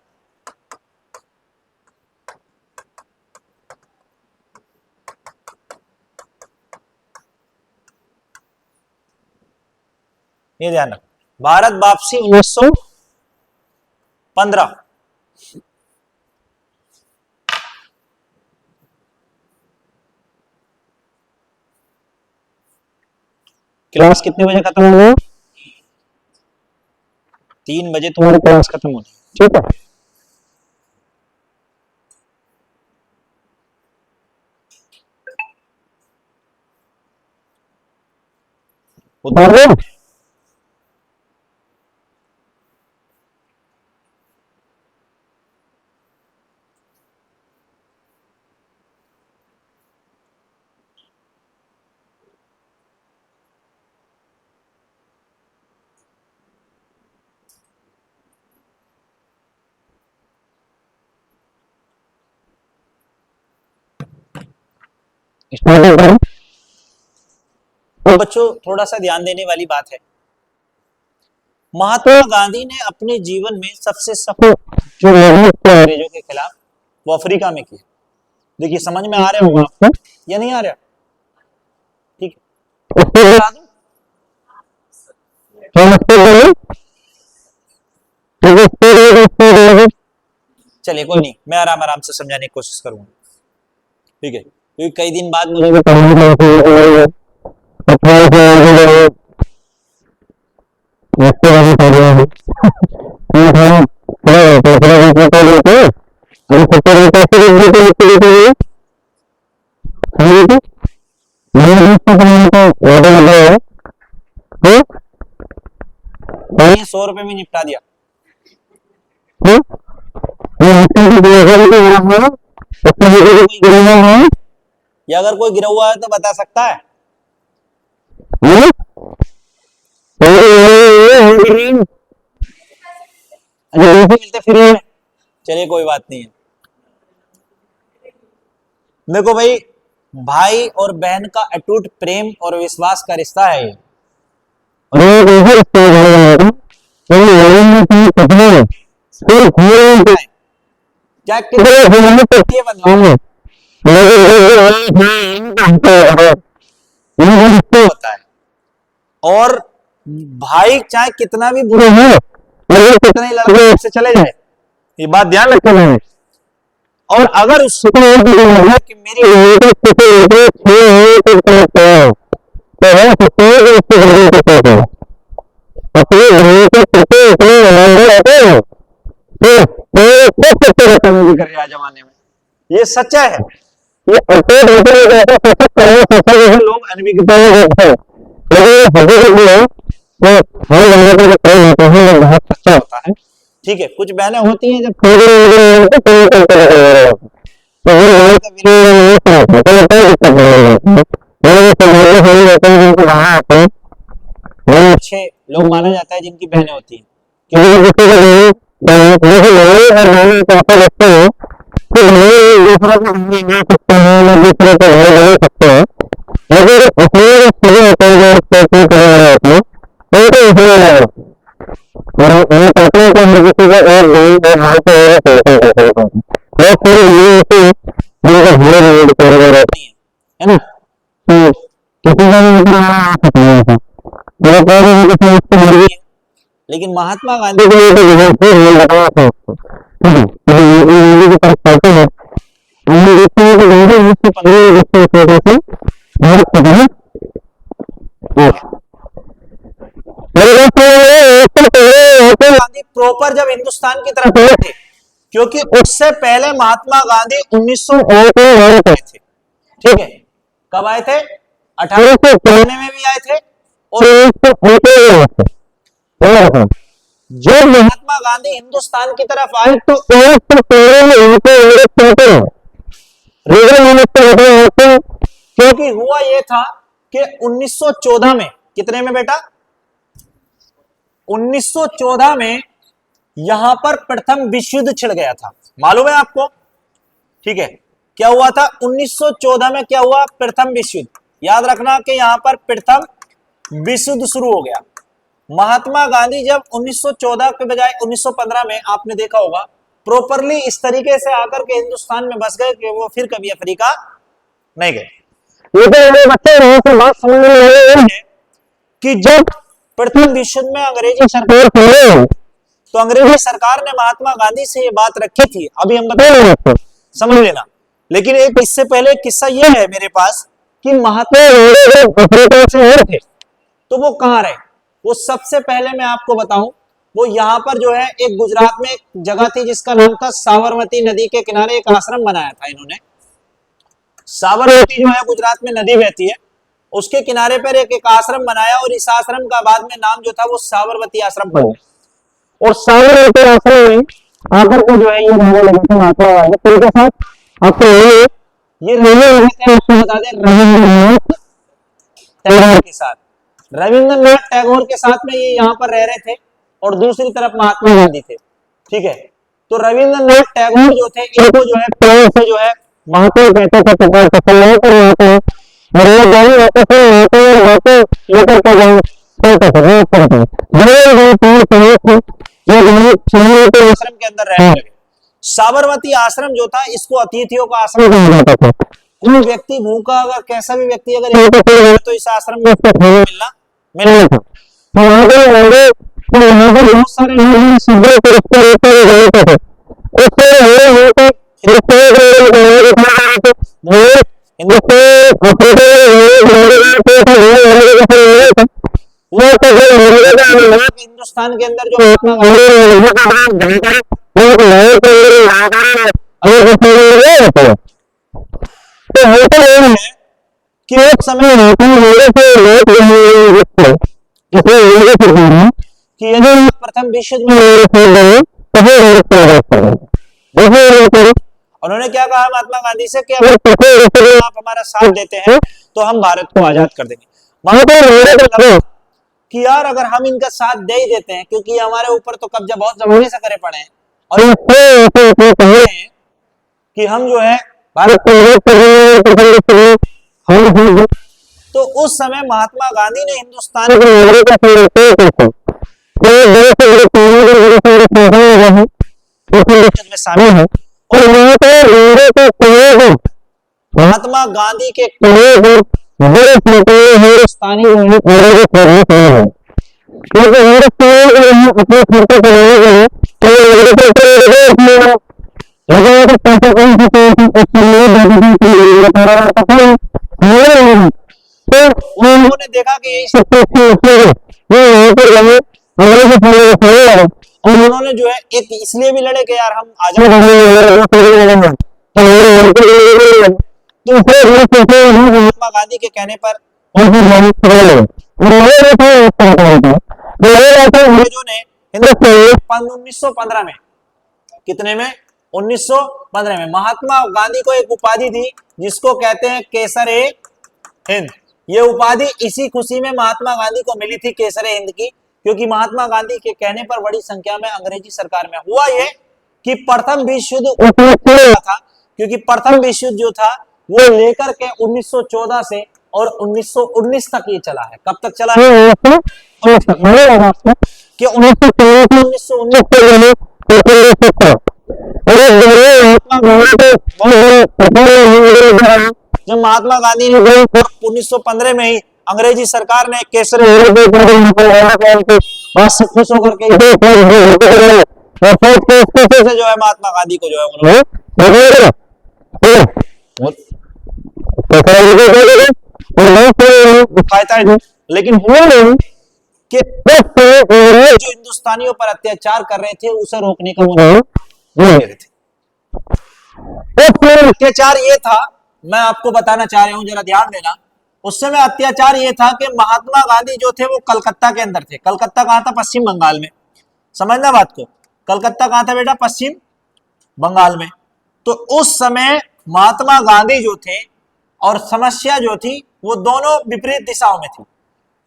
ये ध्यान रखो, भारत वापसी 1915। क्लास कितने बजे खत्म होगा, 3 बजे तुम्हारी क्लास खत्म होनी, ठीक है। उतार दो, तो बच्चों थोड़ा सा ध्यान देने वाली बात है, महात्मा गांधी ने अपने जीवन में सबसे सफल जो अंग्रेजों के खिलाफ वो अफ्रीका में किया। देखिए समझ में आ रहा होगा आपको या नहीं आ रहा, ठीक है, चलिए कोई नहीं, मैं आराम आराम से समझाने की कोशिश करूंगा, ठीक है, क्योंकि कई दिन बाद मुझे ₹100 में निपटा दिया, या अगर कोई गिरा हुआ है तो बता सकता है, मिलते फिर, चलिए कोई बात नहीं है, देखो भाई, भाई और बहन का अटूट प्रेम और विश्वास का रिश्ता है ये। और ये एक ऐसा रिश्ता है क्या कितने बनवाओगे होता है। और भाई चाहे कितना भी बुरा हो, कितना ही लड़के से चले जाए, ये बात ध्यान रखना है। और अगर उसको कि मेरी जमाने में ये सच्चा है, ये लोग अनभिज्ञता बहुत सच्चा होता है। ठीक है, कुछ बहनें होती हैं जब अच्छे लोग माना जाता है जिनकी बहनें होती हैं। है ना। लेकिन महात्मा गांधी गांधी प्रॉपर जब हिंदुस्तान की तरफ आए थे, क्योंकि उससे पहले महात्मा गांधी 1908 में आए थे। ठीक है, कब आए थे? 1891 में भी आए थे और जब महात्मा गांधी हिंदुस्तान की तरफ आए तो क्योंकि हुआ यह था कि 1914 में, कितने में बेटा? 1914 में यहां पर प्रथम विश्व युद्ध छिड़ गया था, मालूम है आपको? ठीक है, क्या हुआ था 1914 में? क्या हुआ? प्रथम विश्व युद्ध। याद रखना कि यहां पर प्रथम विश्व युद्ध शुरू हो गया। महात्मा गांधी जब 1914 के बजाय 1915 में, आपने देखा होगा, प्रॉपरली इस तरीके से आकर के हिंदुस्तान में बस गए कि वो फिर कभी अफ्रीका नहीं गए। बात समझ में कि जब प्रथम विश्व युद्ध में अंग्रेजी सरकार, तो अंग्रेजी सरकार ने महात्मा गांधी से ये बात रखी थी, अभी हम बता समझ लेना। लेकिन एक इससे पहले किस्सा ये है मेरे पास कि महात्मा अफ्रीका से थे तो वो कहाँ रहे? वो सबसे पहले मैं आपको बताऊं, वो यहाँ पर जो है एक गुजरात में एक जगह थी जिसका नाम था साबरमती नदी के किनारे एक आश्रम बनाया था इन्होंने। साबरमती जो है गुजरात में नदी बहती है, उसके किनारे पर एक आश्रम बनाया और इस आश्रम का बाद में नाम जो था वो साबरमती आश्रम पड़ गया। और साबरमती आश्रम में आकर के जो है ये रहने लगे थे महात्मा गांधी के साथ। आपको ये रहने लगे थे, आपको बता दें, रविंद्रनाथ टैगोर के साथ। रविंद्रनाथ टैगोर के साथ में ये यहाँ पर रह रहे थे और दूसरी तरफ महात्मा गांधी थे। ठीक है, तो रविंद्रनाथ टैगोर जो थे इनको जो है प्यार से जो है महात्मा कहते थे, आश्रम के अंदर रहने लगे। साबरमती आश्रम जो था इसको अतिथियों का आश्रम कहा जाता था। कोई व्यक्ति भूखा, अगर कैसा भी व्यक्ति अगर तो इस आश्रम में मिलना था। तो यहाँ पर बहुत सारे हिंदुस्तान के अंदर जो कि एक समय कि यदि प्रथम विश्व में उन्होंने क्या कहा महात्मा गांधी से कि अगर आप हमारा साथ देते हैं तो हम भारत को आजाद कर देंगे। महात्मा कि यार अगर हम इनका साथ दे ही देते हैं, क्योंकि ये हमारे ऊपर तो कब्जा बहुत जमाने से करे पड़े हैं और कि हम जो है भारत को विरोध कर रहे हैं प्रखंड स्तरीय हम तो उस समय महात्मा गांधी ने हिंदुस्तान के नागरिक का संरक्षण करते तो बड़े से बड़े कानून बड़े से बड़े संगठन लगे हैं प्रखंड में शामिल है और वहाँ पे लोगों को सहयोग महात्मा गांधी के सहयोग बड़े संगठन हिंदुस्तानी लोगों को करना चाहिए है क्योंकि हिंदुस्तान को यहाँ अपने खर्चे चलाने के लिए तो नागरिकों को लगाया तो पैसा कौन सा तो उन्होंने देखा कि यही और उन्होंने जो है एक इसलिए भी लड़े कि यार हम आजाद महात्मा गांधी के कहने पर अंग्रेजों ने हिंदुस्तान 1915 में कितने में 1915 में महात्मा गांधी को एक उपाधि थी जिसको कहते हैं केसर ए हिंद। ये उपाधि इसी खुशी में महात्मा गांधी को मिली थी केसर ए हिंद की, क्योंकि महात्मा गांधी के कहने पर बड़ी संख्या में अंग्रेजी सरकार में हुआ ये कि प्रथम विश्व युद्ध था, क्योंकि प्रथम विश्व युद्ध जो था वो लेकर के 1914 से और 1919 तक ये चला है। कब तक चला है कि 1919 जब महात्मा गांधी ने 1915 में ही अंग्रेजी सरकार ने केसर खुश होकर के से जो है महात्मा गांधी को जो है उन्होंने लेकिन हुआ नहीं कि जो हिंदुस्तानियों पर अत्याचार कर रहे थे उसे रोकने का अत्याचार ये था, मैं आपको बताना चाह रहा हूं, जरा ध्यान देना। उस समय अत्याचार ये था कि महात्मा गांधी जो थे वो कलकत्ता के अंदर थे। कलकत्ता कहां था? पश्चिम बंगाल में। समझना बात को, कलकत्ता कहां था बेटा? पश्चिम बंगाल में। तो उस समय महात्मा गांधी जो थे और समस्या जो थी वो दोनों विपरीत दिशाओं में थी।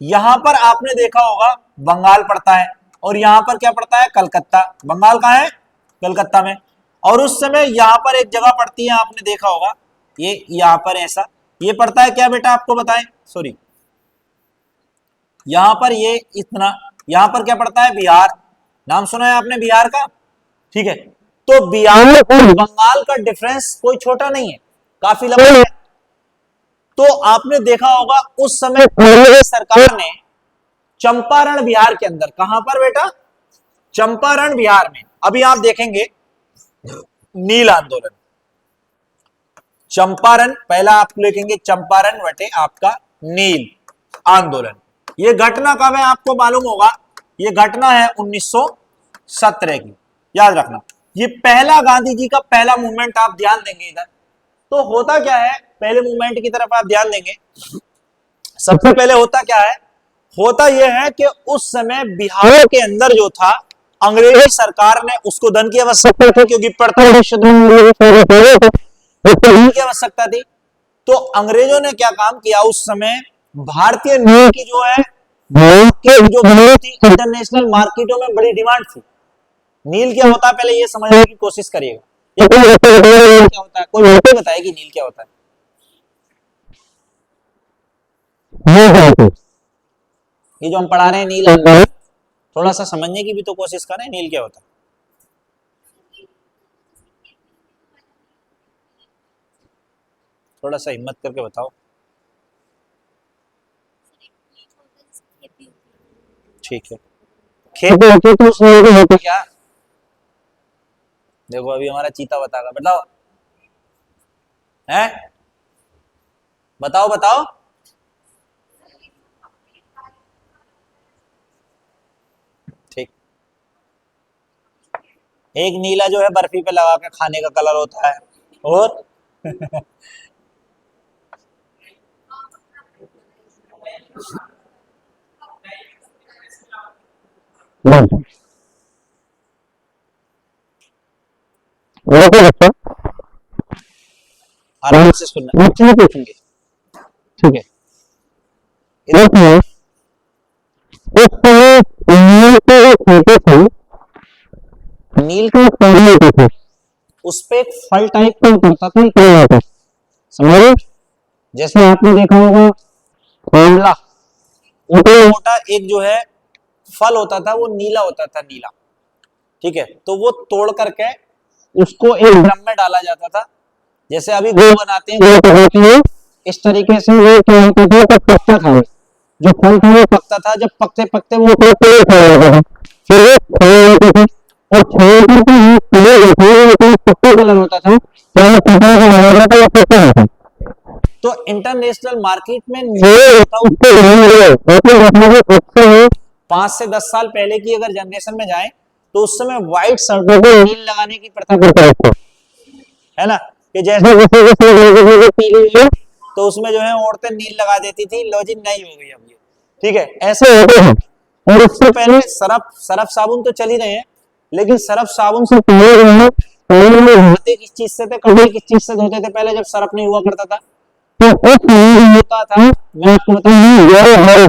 यहां पर आपने देखा होगा बंगाल पड़ता है और यहां पर क्या पड़ता है? कलकत्ता। बंगाल कहां है? कलकत्ता में। और उस समय यहां पर एक जगह पड़ती है, आपने देखा होगा, ये यहां पर ऐसा ये पड़ता है क्या बेटा? आपको बताएं, सॉरी, यहां पर ये इतना, यहां पर क्या पड़ता है? बिहार। नाम सुना है आपने बिहार का? ठीक है, तो बिहार और बंगाल का डिफरेंस कोई छोटा नहीं है, काफी लंबा है। तो आपने देखा होगा उस समय सरकार ने चंपारण बिहार के अंदर, कहां पर बेटा? चंपारण बिहार में। अभी आप देखेंगे नील आंदोलन, चंपारण, पहला आप लिखेंगे चंपारण बटे आपका नील आंदोलन। ये घटना कब है आपको मालूम होगा? ये घटना है 1917 की, याद रखना। ये पहला गांधी जी का पहला मूवमेंट, आप ध्यान देंगे इधर। तो होता क्या है, पहले मूवमेंट की तरफ आप ध्यान देंगे। सबसे पहले होता क्या है? होता यह है कि उस समय बिहार के अंदर जो था, अंग्रेजी सरकार ने उसको धन की आवश्यकता थी, क्योंकि प्रथम विश्व युद्ध की आवश्यकता थी। तो अंग्रेजों ने क्या काम किया उस समय? भारतीय नील की जो है जो थी इंटरनेशनल मार्केटों में बड़ी डिमांड थी। नील क्या होता है पहले ये समझने की कोशिश करिएगा। क्या होता है? कोई बताएगी नील क्या होता है? ये जो हम पढ़ा रहे हैं नील आंदोलन, थोड़ा सा समझने की भी तो कोशिश करें, नील क्या होता है? थोड़ा सा हिम्मत करके बताओ। ठीक है, खेत तो क्या? देखो अभी हमारा चीता बताएगा, बताओ है, बताओ बताओ। ठीक, एक नीला जो है बर्फी पे लगा के खाने का कलर होता है, और आराम से सुनना, पूछेंगे, ठीक है। नील उस पे एक फल टाइप का उतरता था, समझे? जैसे आपने देखा होगा आंवला, मोटा एक जो है फल होता था, वो नीला होता था, नीला, ठीक है। तो वो तोड़ करके उसको एक ड्रम में डाला जाता था, जैसे अभी गुड़ बनाते हैं इस तरीके से। वो क्या होता था, तो पकता था, जो फल था वो पकता था, जब पकते पकते वो फिर वो खाने लगते थे, और खाने पर तो ये पीले होते हैं, पक्का कलर होता था, तो वो पता का लगा था, वो पक्का होता। तो इंटरनेशनल मार्केट में ये उसको ध्यान रहे, ऐसे रखने के अच्छे हैं। 5 से 10 साल पहले की अगर जनरेशन में जाए तो उस समय व्हाइट शर्टों को नील लगाने की प्रथा करता है उसको, है ना, कि जैसे जैसे पीली है, तो उसमें जो है औरतें नील लगा देती थी, लो जी नहीं हो गई अब ये, ठीक है। ऐसे ऐसे होते हैं। और उससे पहले सरफ साबुन तो चल ही रहे हैं, लेकिन सरफ साबुन से पहले जो है, पहले में धोते किस चीज से थे, कपड़े किस चीज से धोते थे पहले, जब सरफ नहीं हुआ करता था? तो उस समय होता था, मैं आपको बताऊं, ये हर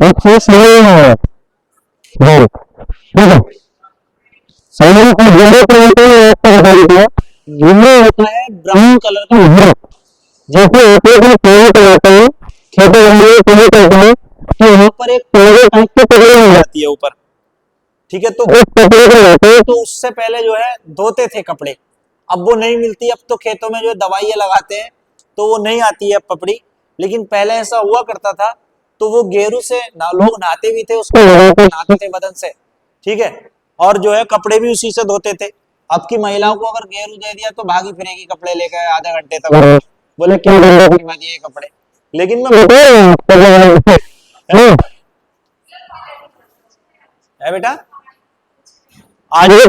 अच्छे से है, ठीक है, सामने को जोड़े को होते हैं, ऐसा बता दीजिए, ये होता है ब्राउन कलर का, घर जैसे होते हैं, पेड़ लगाते हैं, छोटे बंदे पेड़ करते हैं, तो यहाँ पर एक पेड़ टाइप के पेड़ हो जाती है ऊपर, ठीक है। तो उस कपड़े को लगाते हैं, तो उससे पहले जो है धोते थे कपड़े, अब वो नहीं मिलती, अब तो खेतों में जो है दवाइयाँ लगाते हैं, तो वो नहीं आती है पपड़ी, लेकिन पहले ऐसा हुआ करता था। तो वो गेरू से ना लोग नहाते भी थे, उसको नहाते थे बदन से, ठीक है, और जो है कपड़े भी उसी से धोते थे। अब की महिलाओं को अगर गेरू दे दिया तो भागी फिरेगी कपड़े लेकर आधे घंटे तक, बोले क्या दिए कपड़े, लेकिन मैं है बेटा आज गेरू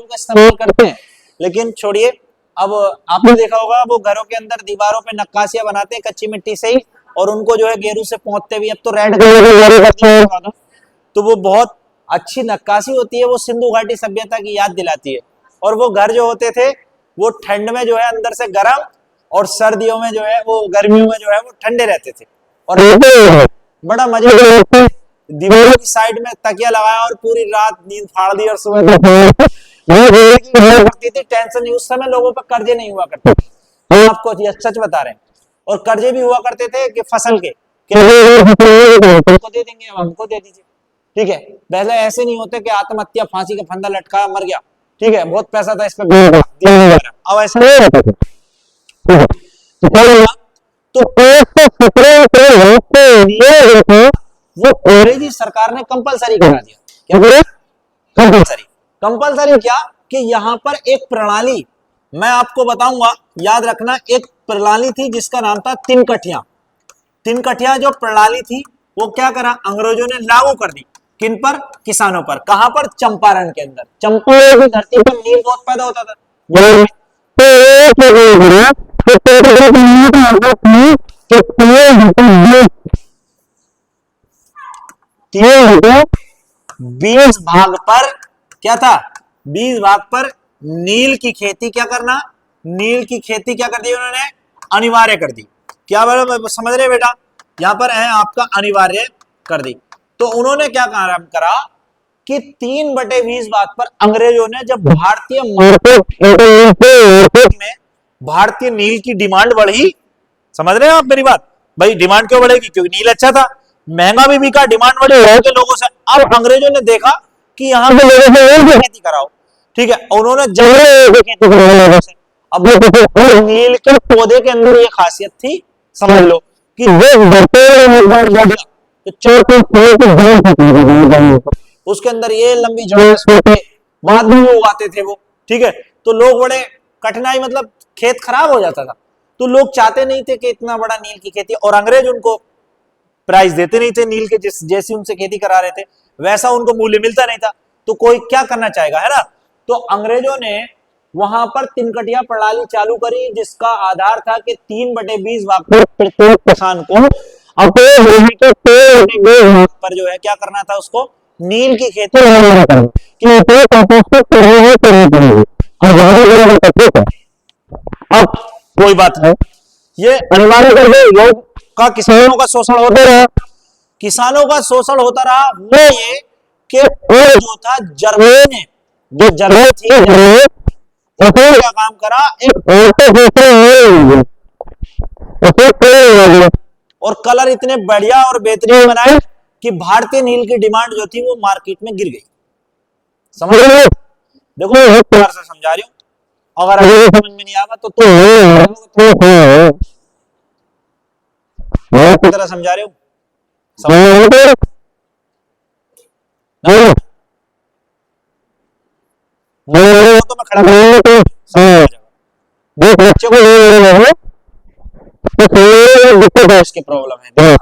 का इस्तेमाल करते हैं, लेकिन छोड़िए। अब आपने देखा होगा वो घरों के अंदर दीवारों पे नक्काशियां बनाते हैं कच्ची मिट्टी से ही, और उनको जो है गेरू से पोंछते भी, अब तो रेड कलर, तो वो बहुत अच्छी नक्काशी होती है, वो सिंधु घाटी सभ्यता की याद दिलाती है। और वो घर जो होते थे वो ठंड में जो है अंदर से गर्म, और सर्दियों में जो है वो गर्मियों में जो है वो ठंडे रहते थे, और बड़ा मजा, दीवारों की साइड में तकिया लगाया और पूरी रात नींद फाड़ दी, और सुबह करती थी, टेंशन नहीं। उस समय लोगों पर कर्जे नहीं हुआ करते, हम आपको सच बता रहे हैं, और कर्जे भी हुआ करते थे कि फसल के, हमको दे देंगे, हमको दे दीजिए, ठीक है। पहले ऐसे नहीं होते कि आत्महत्या, फांसी का फंदा लटकाया मर गया, ठीक है, बहुत पैसा था इस पे, अब ऐसा नहीं होता। तो वो अंग्रेजी सरकार ने कंपलसरी करा दिया, क्या बोले, कंपलसरी क्या, कि यहाँ पर एक प्रणाली, मैं आपको बताऊंगा, याद रखना, एक प्रणाली थी जिसका नाम था तिनकठिया। तिनकठिया जो प्रणाली थी वो क्या करा, अंग्रेजों ने लागू कर दी, किन पर, किसानों पर। कहां पर, चंपारण के अंदर, चंपारण की धरती पर नील बहुत पैदा होता था, तो 20 भाग पर क्या था, 20 भाग पर नील की खेती क्या करना, नील की खेती क्या कर दी उन्होंने, अनिवार्य कर दी। क्या समझ रहे बेटा, यहां पर है आपका अनिवार्य कर दी। तो उन्होंने क्या काम करा कि 3/20 भाग पर अंग्रेजों ने, जब भारतीय मार्केट में भारतीय नील की डिमांड बढ़ी, समझ रहे हैं आप मेरी बात, भाई डिमांड क्यों बढ़ेगी, क्योंकि नील अच्छा था, महंगा भी बिका, डिमांड बढ़ी के लोगों से। अब अंग्रेजों ने देखा कि यहाँ पे लोगों से खेती कराओ, ठीक है, उन्होंने खेती कराई, अब नील के पौधे के अंदर ये खासियत थी, समझ लो, कि उसके अंदर ये लंबी जड़ बाद में उगाते थे वो, ठीक है। तो लोग बड़े कठिनाई, मतलब खेत खराब हो जाता था, तो लोग चाहते नहीं थे कि इतना बड़ा नील की खेती, और अंग्रेज उनको प्राइस देते नहीं थे नील के, जैसी उनसे खेती करा रहे थे वैसा उनको मूल्य मिलता नहीं था, तो कोई क्या करना चाहेगा, है ना। तो अंग्रेजों ने वहां पर तिनकटिया प्रणाली चालू करी, जिसका आधार था कि 3/20 भाग प्रत्येक किसान को अपने पर जो है क्या करना था, उसको नील की खेती अब कोई बात है, ये अनिवार्य कर दे, लोग का किसानों का शोषण होता रहा, किसानों का शोषण होता रहा, वो ये कि जो था जर्मनी ने, जो जर्मनी थी, क्या काम करा, और कलर इतने बढ़िया और बेहतरीन बनाए कि भारतीय नील की डिमांड जो थी वो मार्केट में गिर गई। समझ रहे हो? देखो प्यार से समझा रही हूँ, अगर समझ में नहीं आएगा तो तरह समझा रहे हो, तो मैं खड़ा इसकी प्रॉब्लम है।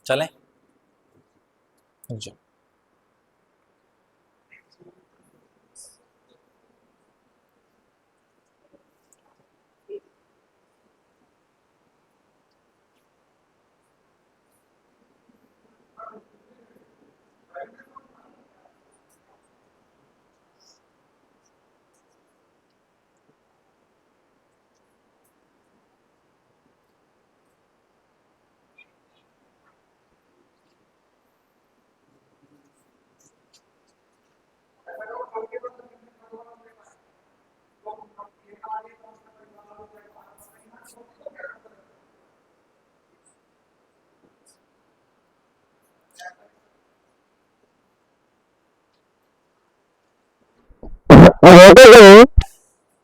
चलें जी।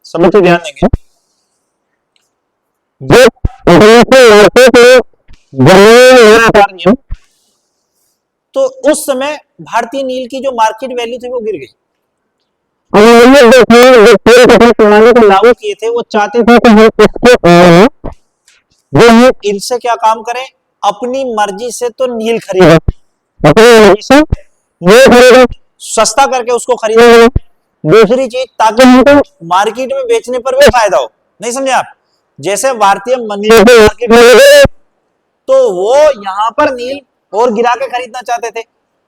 सब लोग ध्यान देंगे। तो उस समय भारतीय नील की जो मार्केट वैल्यू थी वो गिर गई। प्रणाली को लागू किए थे, वो चाहते थे कि इनसे क्या काम करें, अपनी मर्जी से तो नील खरीदे, सस्ता करके उसको खरीदे। दूसरी चीज, ताकि उनको मार्केट में बेचने पर भी फायदा हो। नहीं समझे आप? जैसे भारतीय मार्केट में तो वो यहाँ पर नील और गिरा के खरीदना चाहते थे।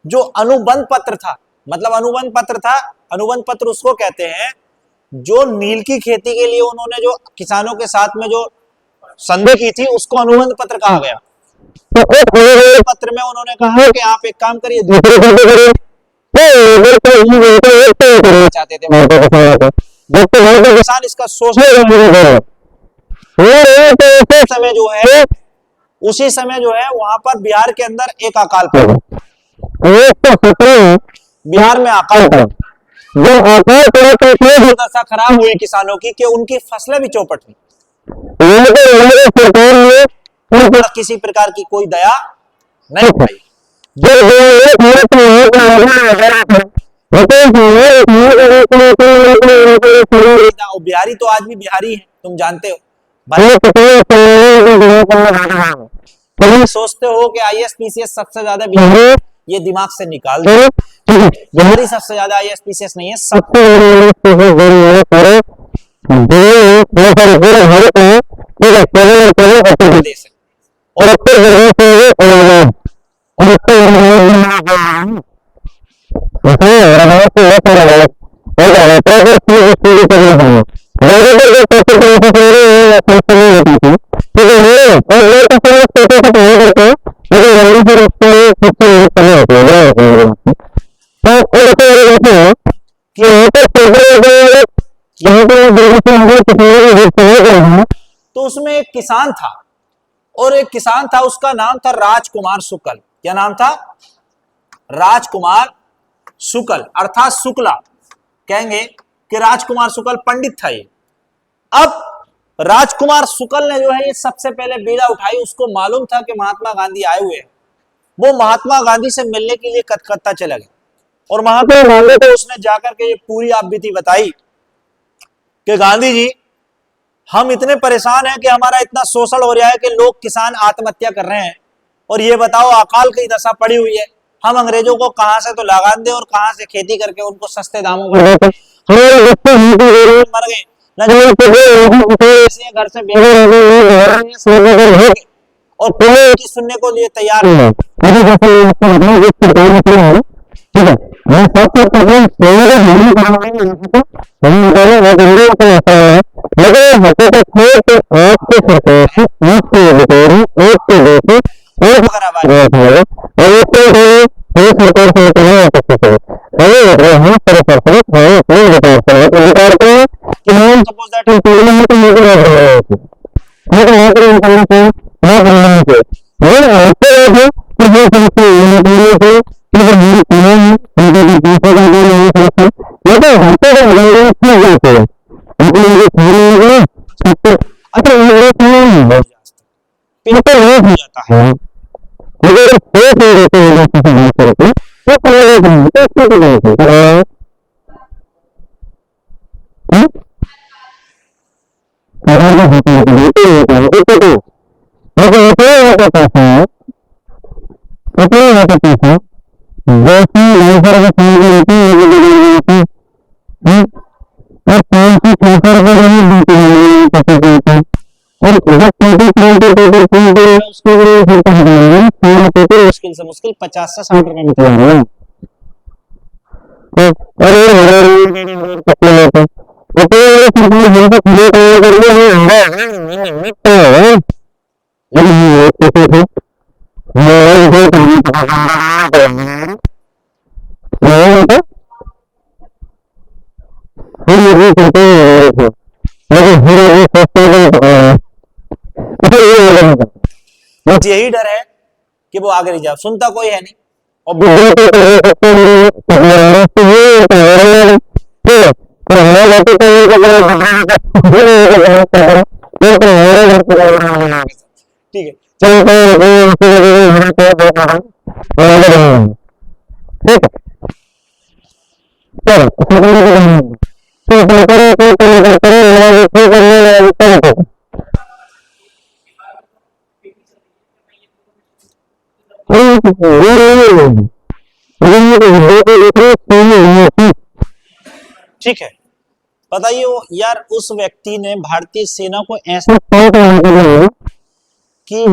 जो अनुबंध पत्र था, मतलब अनुबंध पत्र था, अनुबंध पत्र उसको कहते हैं जो नील की खेती के लिए उन्होंने जो किसानों के साथ में जो संधि की थी उसको अनुबंध पत्र कहा गया। तो पत्र में उन्होंने कहा कि आप एक काम करिए, दूसरे चाहते थे किसान इसका सोच समय जो है, उसी समय जो है वहां पर बिहार के अंदर एक अकाल पड़ा। बिहार में अकाल पड़ा, जो अकाल पड़ा तो दशा खराब हुई किसानों की कि उनकी फसलें भी चौपट हुई। उन पर किसी प्रकार की कोई दया नहीं पाई। बिहारी तो आज भी बिहारी है, तुम जानते हो। सोचते हो कि ISPCS सबसे ज्यादा बिहारी, ये दिमाग से निकाल दो। बिहारी सबसे ज्यादा ISPCS नहीं है, सबसे देश तो उसमें एक किसान था, और एक किसान था, उसका नाम था राजकुमार शुक्ल। क्या नाम था? राजकुमार शुक्ल, अर्थात शुक्ला। कहेंगे कि राजकुमार शुक्ल पंडित था ये। अब राजकुमार शुक्ल ने जो है ये सबसे पहले बीड़ा उठाई। उसको मालूम था कि महात्मा गांधी आए हुए हैं। वो महात्मा गांधी से मिलने के लिए कलकत्ता चला गया, और महात्मा गांधी को उसने जाकर के ये पूरी आप बीती बताई कि गांधी जी, हम इतने परेशान हैं कि हमारा इतना शोषण हो रहा है कि लोग किसान आत्महत्या कर रहे हैं, और ये बताओ अकाल की दशा पड़ी हुई है। हम अंग्रेजों को कहां से तो लगान दें और कहां से खेती करके उनको सस्ते दामों पर मर गए घर से और कोई सुनने को लिए तैयार नहीं। मैं सबसे पहले सोने का हिंदी पढ़ाने में तो हम पहले वो हिंदी को ऐसा है लेकिन हकीकत है कि आपके सरकार से आपके अधिकारी आपके देश अगर आवाज और इसके लिए ये सरकार से कहा जा सकता है अरे हम सरकार से हम अपने अधिकार से करते हैं कि हम सपोज दैट तो पहले में तो ये कर रहे हैं लेकिन यहाँ पर करना चाहिए ना करना चाहिए और ऐसे है कि ये समझते हैं ये चाहिए कि हम लेकिन हमसे हो जाते हैं अच्छा ये पेपर हो जाता है। लेकिन फेस नहीं रहते हैं तो मुश्किल से मुश्किल 50 से 60 रुपए में बस यही डर है कि वो आगे नहीं जा, सुनता कोई है नहीं और ठीक है ठीक है। बताइए वो यार उस व्यक्ति ने भारतीय सेना को ऐसा कि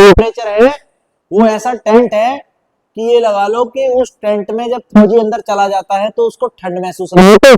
टेम्परेचर है वो ऐसा टेंट है कि ये लगा लो कि उस टेंट में जब फौजी अंदर चला जाता है तो उसको ठंड महसूस होती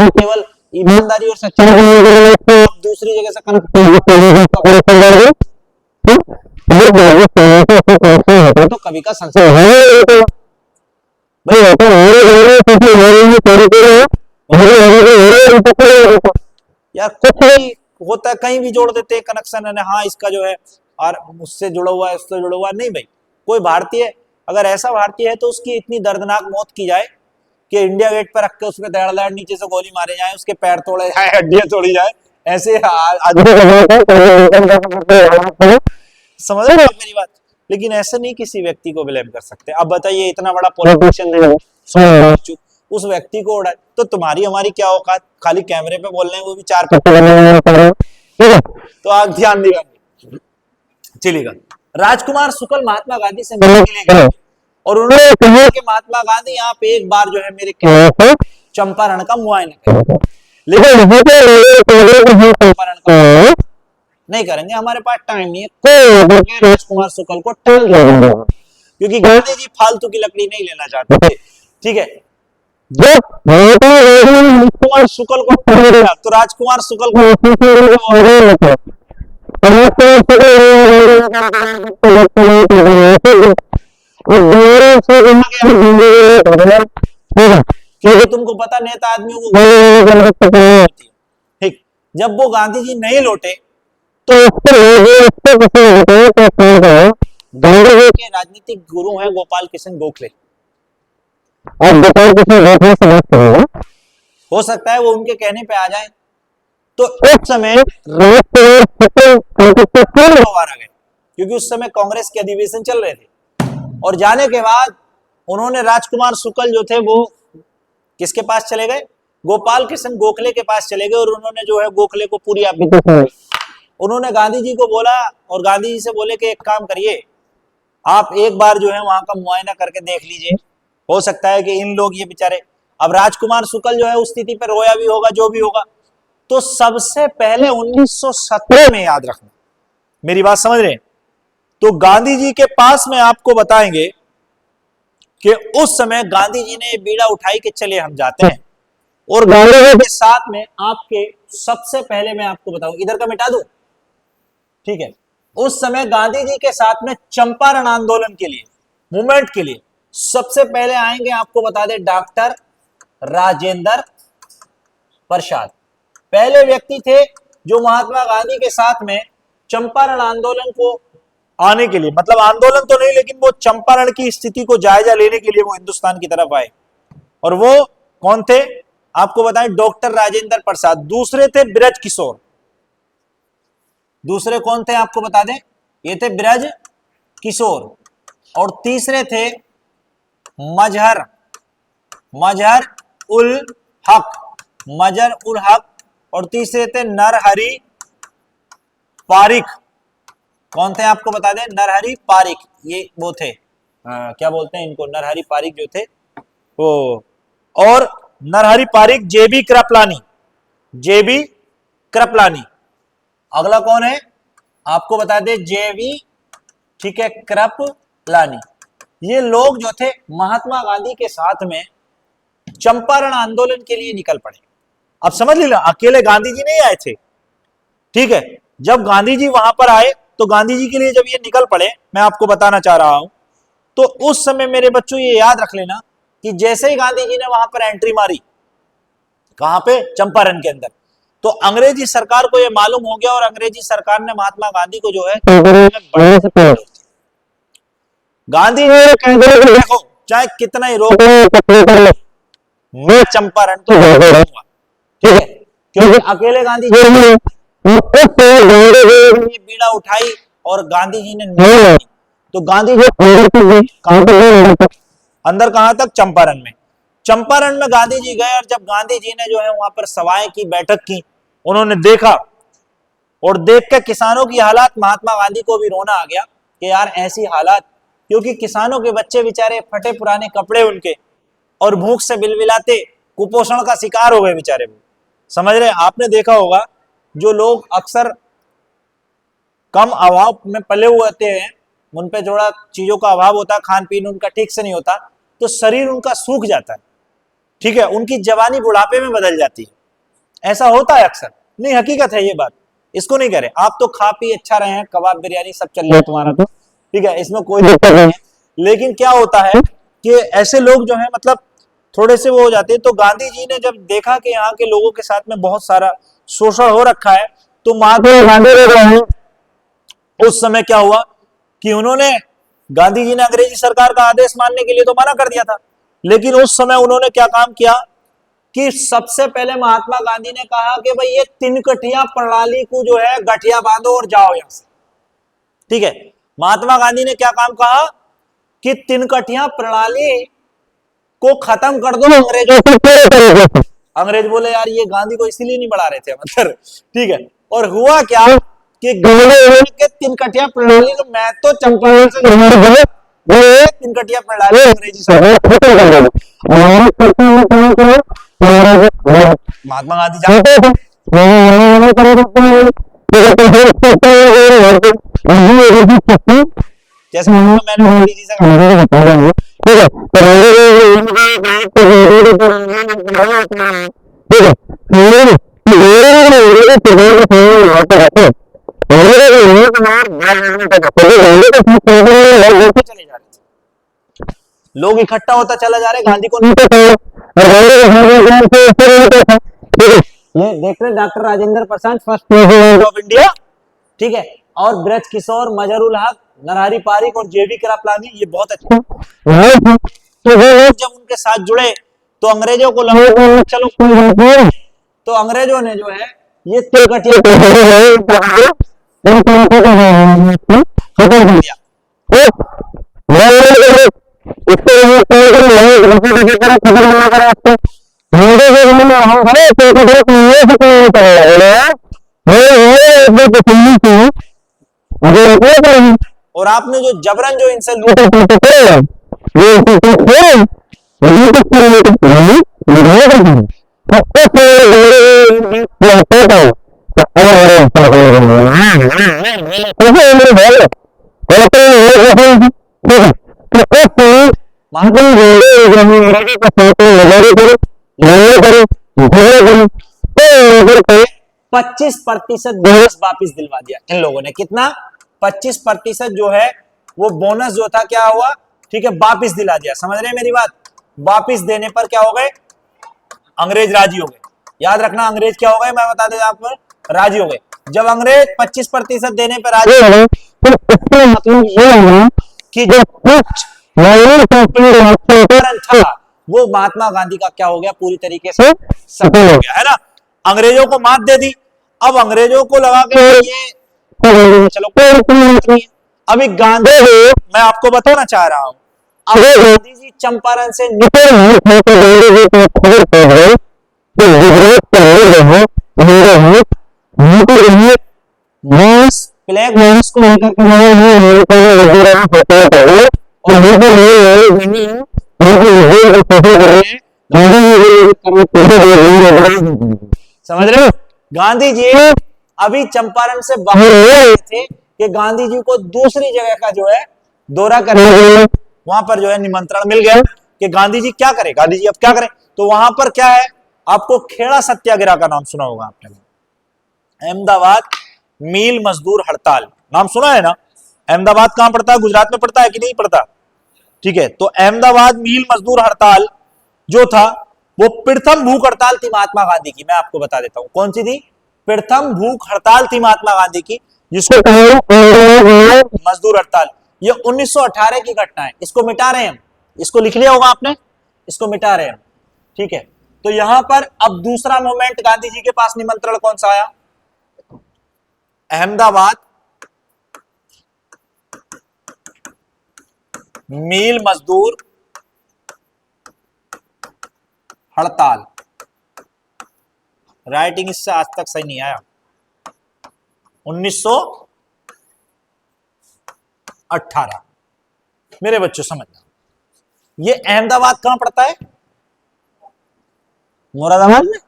केवल ईमानदारी और सच्चाई दूसरी जगह से कनेक्ट तो कभी का संशय यार कुछ भी होता है कहीं भी जोड़ देते हैं कनेक्शन है हाँ इसका जो है और उससे जुड़ा हुआ है उससे जुड़ा हुआ नहीं भाई कोई भारतीय अगर ऐसा भारतीय है तो उसकी इतनी दर्दनाक मौत की जाए कि इंडिया गेट पर रख के उसके दड़ नीचे से गोली मारे जाए उसके पैर तोड़े जाए हड्डियां तोड़ी जाए ऐसे समझ रहे हो मेरी बात लेकिन ऐसे नहीं किसी व्यक्ति को ब्लेम कर सकते। अब बताइए इतना बड़ा पॉलिटिशियन उस व्यक्ति को उड़ा तो तुम्हारी हमारी क्या औकात खाली कैमरे पे बोल रहे हैं वो भी 4 तो आप ध्यान देगा चलेगा। राजकुमार शुक्ल महात्मा गांधी से मिलने के लिए गए और उन्होंने कहा कि महात्मा गांधी आप एक बार जो है मेरे चंपारण का मुआयना करें लेकिन चंपारण का नहीं करेंगे हमारे पास टाइम नहीं है राजकुमार शुक्ल को टाल दिया क्योंकि गांधी जी फालतू की लकड़ी नहीं लेना चाहते थे ठीक है जब राजकुमार शुक्ल को टाल दिया तो राजकुमार शुक्ल को क्योंकि तुमको पता नेता आदमियों को ठीक जब वो गांधी जी नहीं लौटे तो के राजनीतिक गुरु हैं गोपाल कृष्ण गोखले हो सकता है वो उनके कहने पे आ जाए तो उस समय दोबारा गए, क्योंकि उस समय कांग्रेस के अधिवेशन चल रहे थे। और जाने के बाद उन्होंने राजकुमार शुक्ल जो थे वो किसके पास चले गए, गोपाल कृष्ण गोखले के पास चले गए, और उन्होंने जो है गोखले को पूरी उन्होंने गांधी जी को बोला, और गांधी जी से बोले कि एक काम करिए, आप एक बार जो है वहां का मुआयना करके देख लीजिए, हो सकता है कि इन लोग ये बेचारे, अब राजकुमार शुक्ल जो है उस स्थिति पर रोया भी होगा, जो भी होगा। तो सबसे पहले 1917 में, याद रखना मेरी बात समझ रहे हैं, तो गांधी जी के पास में आपको बताएंगे कि उस समय गांधी जी ने बीड़ा उठाई कि चलिए हम जाते हैं, और गांधी जी के साथ में आपके सबसे पहले मैं आपको बताऊं, इधर का मिटा दूं, ठीक है, उस समय गांधी जी के साथ में चंपारण आंदोलन के लिए, मूवमेंट के लिए सबसे पहले आएंगे, आपको बता दें, डॉक्टर राजेंद्र प्रसाद पहले व्यक्ति थे जो महात्मा गांधी के साथ में चंपारण आंदोलन को आने के लिए, मतलब आंदोलन तो नहीं लेकिन वो चंपारण की स्थिति को जायजा लेने के लिए वो हिंदुस्तान की तरफ आए। और वो कौन थे आपको बताएं, डॉक्टर राजेंद्र प्रसाद। दूसरे थे ब्रज किशोर, दूसरे कौन थे आपको बता दें, ये थे ब्रज किशोर। और तीसरे थे मजहर उल हक, और तीसरे थे नरहरि पारिक। कौन थे आपको बता दें, नरहरि पारिक, ये वो थे, क्या बोलते हैं इनको, नरहरि पारिक जो थे वो। और नरहरि पारिक, जेबी कृपलानी। अगला कौन है आपको बता दें, जेबी, ठीक है, कृपलानी। ये लोग जो थे महात्मा गांधी के साथ में चंपारण आंदोलन के लिए निकल पड़े। अब समझ लीजिए, अकेले गांधी जी नहीं आए थे, ठीक है, जब गांधी जी वहां पर आए तो गांधी जी के लिए जब ये निकल पड़े, मैं आपको बताना चाह रहा हूं, तो उस समय मेरे बच्चों ये याद रख लेना कि जैसे ही गांधी जी ने वहां पर एंट्री मारी, कहां पे, चंपारण के अंदर, तो अंग्रेजी सरकार को ये मालूम हो गया, और अंग्रेजी सरकार ने महात्मा गांधी को जो है गांधी देखो चाहे कितना ही रोक, मैं चंपारण तो जाऊंगा, ठीक है, क्योंकि अकेले गांधी जी ने बीड़ा उठाई और गांधी जी ने नहीं, तो गांधी जी अंदर कहां तक, चंपारण में। चंपारण में गांधी जी गए, और जब गांधी जी ने जो है वहां पर सभाएं की, बैठक की, उन्होंने देखा, और देख के किसानों की हालात, महात्मा गांधी को भी रोना आ गया कि यार ऐसी हालात, क्योंकि किसानों के बच्चे बेचारे फटे पुराने कपड़े उनके, और भूख से बिलबिलाते, कुपोषण का शिकार हो गए बेचारे। समझ रहे, आपने देखा होगा जो लोग अक्सर कम अभाव में पले हुए होते हैं, उन पे थोड़ा चीजों का अभाव होता है, खान पीन उनका ठीक से नहीं होता, तो शरीर उनका सूख जाता है, ठीक है, उनकी जवानी बुढ़ापे में बदल जाती है, ऐसा होता है अक्सर, नहीं हकीकत है ये बात, इसको नहीं करे, आप तो खा पी अच्छा रहे हैं, कबाब बिरयानी सब चल रहा है तुम्हारा तो, ठीक है, इसमें कोई दिक्कत नहीं है। लेकिन क्या होता है कि ऐसे लोग जो है मतलब थोड़े से वो हो जाते हैं। तो गांधी जी ने जब देखा कि यहाँ के लोगों के साथ में बहुत सारा शोषण हो रखा है, तो महात्मा गांधी उस समय क्या हुआ कि उन्होंने, गांधी जी ने अंग्रेजी सरकार का आदेश मानने के लिए तो मना कर दिया था, लेकिन उस समय उन्होंने क्या काम किया कि सबसे पहले महात्मा गांधी ने कहा कि भाई ये तिनकठिया प्रणाली को जो है गठिया बांधो और जाओ यहां से, ठीक है। महात्मा गांधी ने क्या काम कहा कि तिनकठिया प्रणाली को खत्म कर दो अंग्रेजों। अंग्रेज बोले यार ये गांधी को इसीलिए नहीं बढ़ा रहे थे मतलब, ठीक है। और हुआ क्या कि के तिनकठिया प्रणाली को, मैं तो चंपारण से तिनकठिया प्रणाली अंग्रेजी महात्मा गांधी जानते थे, जैसे मैंने मोदी जी से कहा, लोग इकट्ठा होता चला जा रहे, गांधी को ये देख रहे doctor Rajendra Prasad first president of India, ठीक है। और ब्रज किशोर, मजहर उल हक, नरहरि पारिक और जेबी कृपलानी, ये बहुत अच्छा। तो जब उनके साथ जुड़े तो अंग्रेजों को लगा चलो, तो अंग्रेजों ने जो है ये तो घटिया और आपने जो जबरन जो इनसे पच्चीस प्रतिशत बोनस वापिस दिलवा दिया इन लोगों ने। कितना? 25% जो है वो बोनस जो था क्या हुआ, ठीक है, वापिस दिला दिया। समझ रहे हैं मेरी बात? वापिस देने पर क्या हो गए? अंग्रेज राजी हो गए। याद रखना, अंग्रेज क्या हो गए, मैं बता देता आपको, राजी हो गए। जब अंग्रेज 25% देने पर राजी हो गए तो इसका मतलब ये है कि जो कुछ था वो महात्मा गांधी का क्या हो गया, पूरी तरीके से सफल हो गया, है ना। अंग्रेजों को मात दे दी। अब अंग्रेजों को लगा के ये चलो अभी गांधी, मैं आपको बताना चाह रहा हूं, अब गांधी जी चंपारण से प्लेग को समझ रहे हो? गांधी जी अभी चंपारण से बाहर थे कि गांधी जी को दूसरी जगह का जो है दौरा करने, वहां पर जो है निमंत्रण मिल गया कि गांधी जी क्या करें, गांधी जी अब क्या करें। तो वहां पर क्या है, आपको खेड़ा सत्याग्रह का नाम सुना होगा आपने, अहमदाबाद मील मजदूर हड़ताल नाम सुना है ना। अहमदाबाद कहां पड़ता है, गुजरात में पड़ता है कि नहीं पड़ता? ठीक है, तो अहमदाबाद मील मजदूर हड़ताल जो था वो प्रथम भूख हड़ताल थी महात्मा गांधी की। मैं आपको बता देता हूं कौन सी थी, प्रथम भूख हड़ताल थी महात्मा गांधी की, जिसको मजदूर हड़ताल। ये 1918 की घटना है, इसको मिटा रहे हैं हम, इसको लिख लिया होगा आपने, इसको मिटा रहे हैं हम, ठीक है। तो यहां पर अब दूसरा मोमेंट गांधी जी के पास निमंत्रण कौन सा आया, अहमदाबाद मील मजदूर हड़ताल। राइटिंग इससे आज तक सही नहीं आया। 1918 मेरे बच्चों समझना, ये अहमदाबाद कहां पड़ता है, मुरादाबाद में।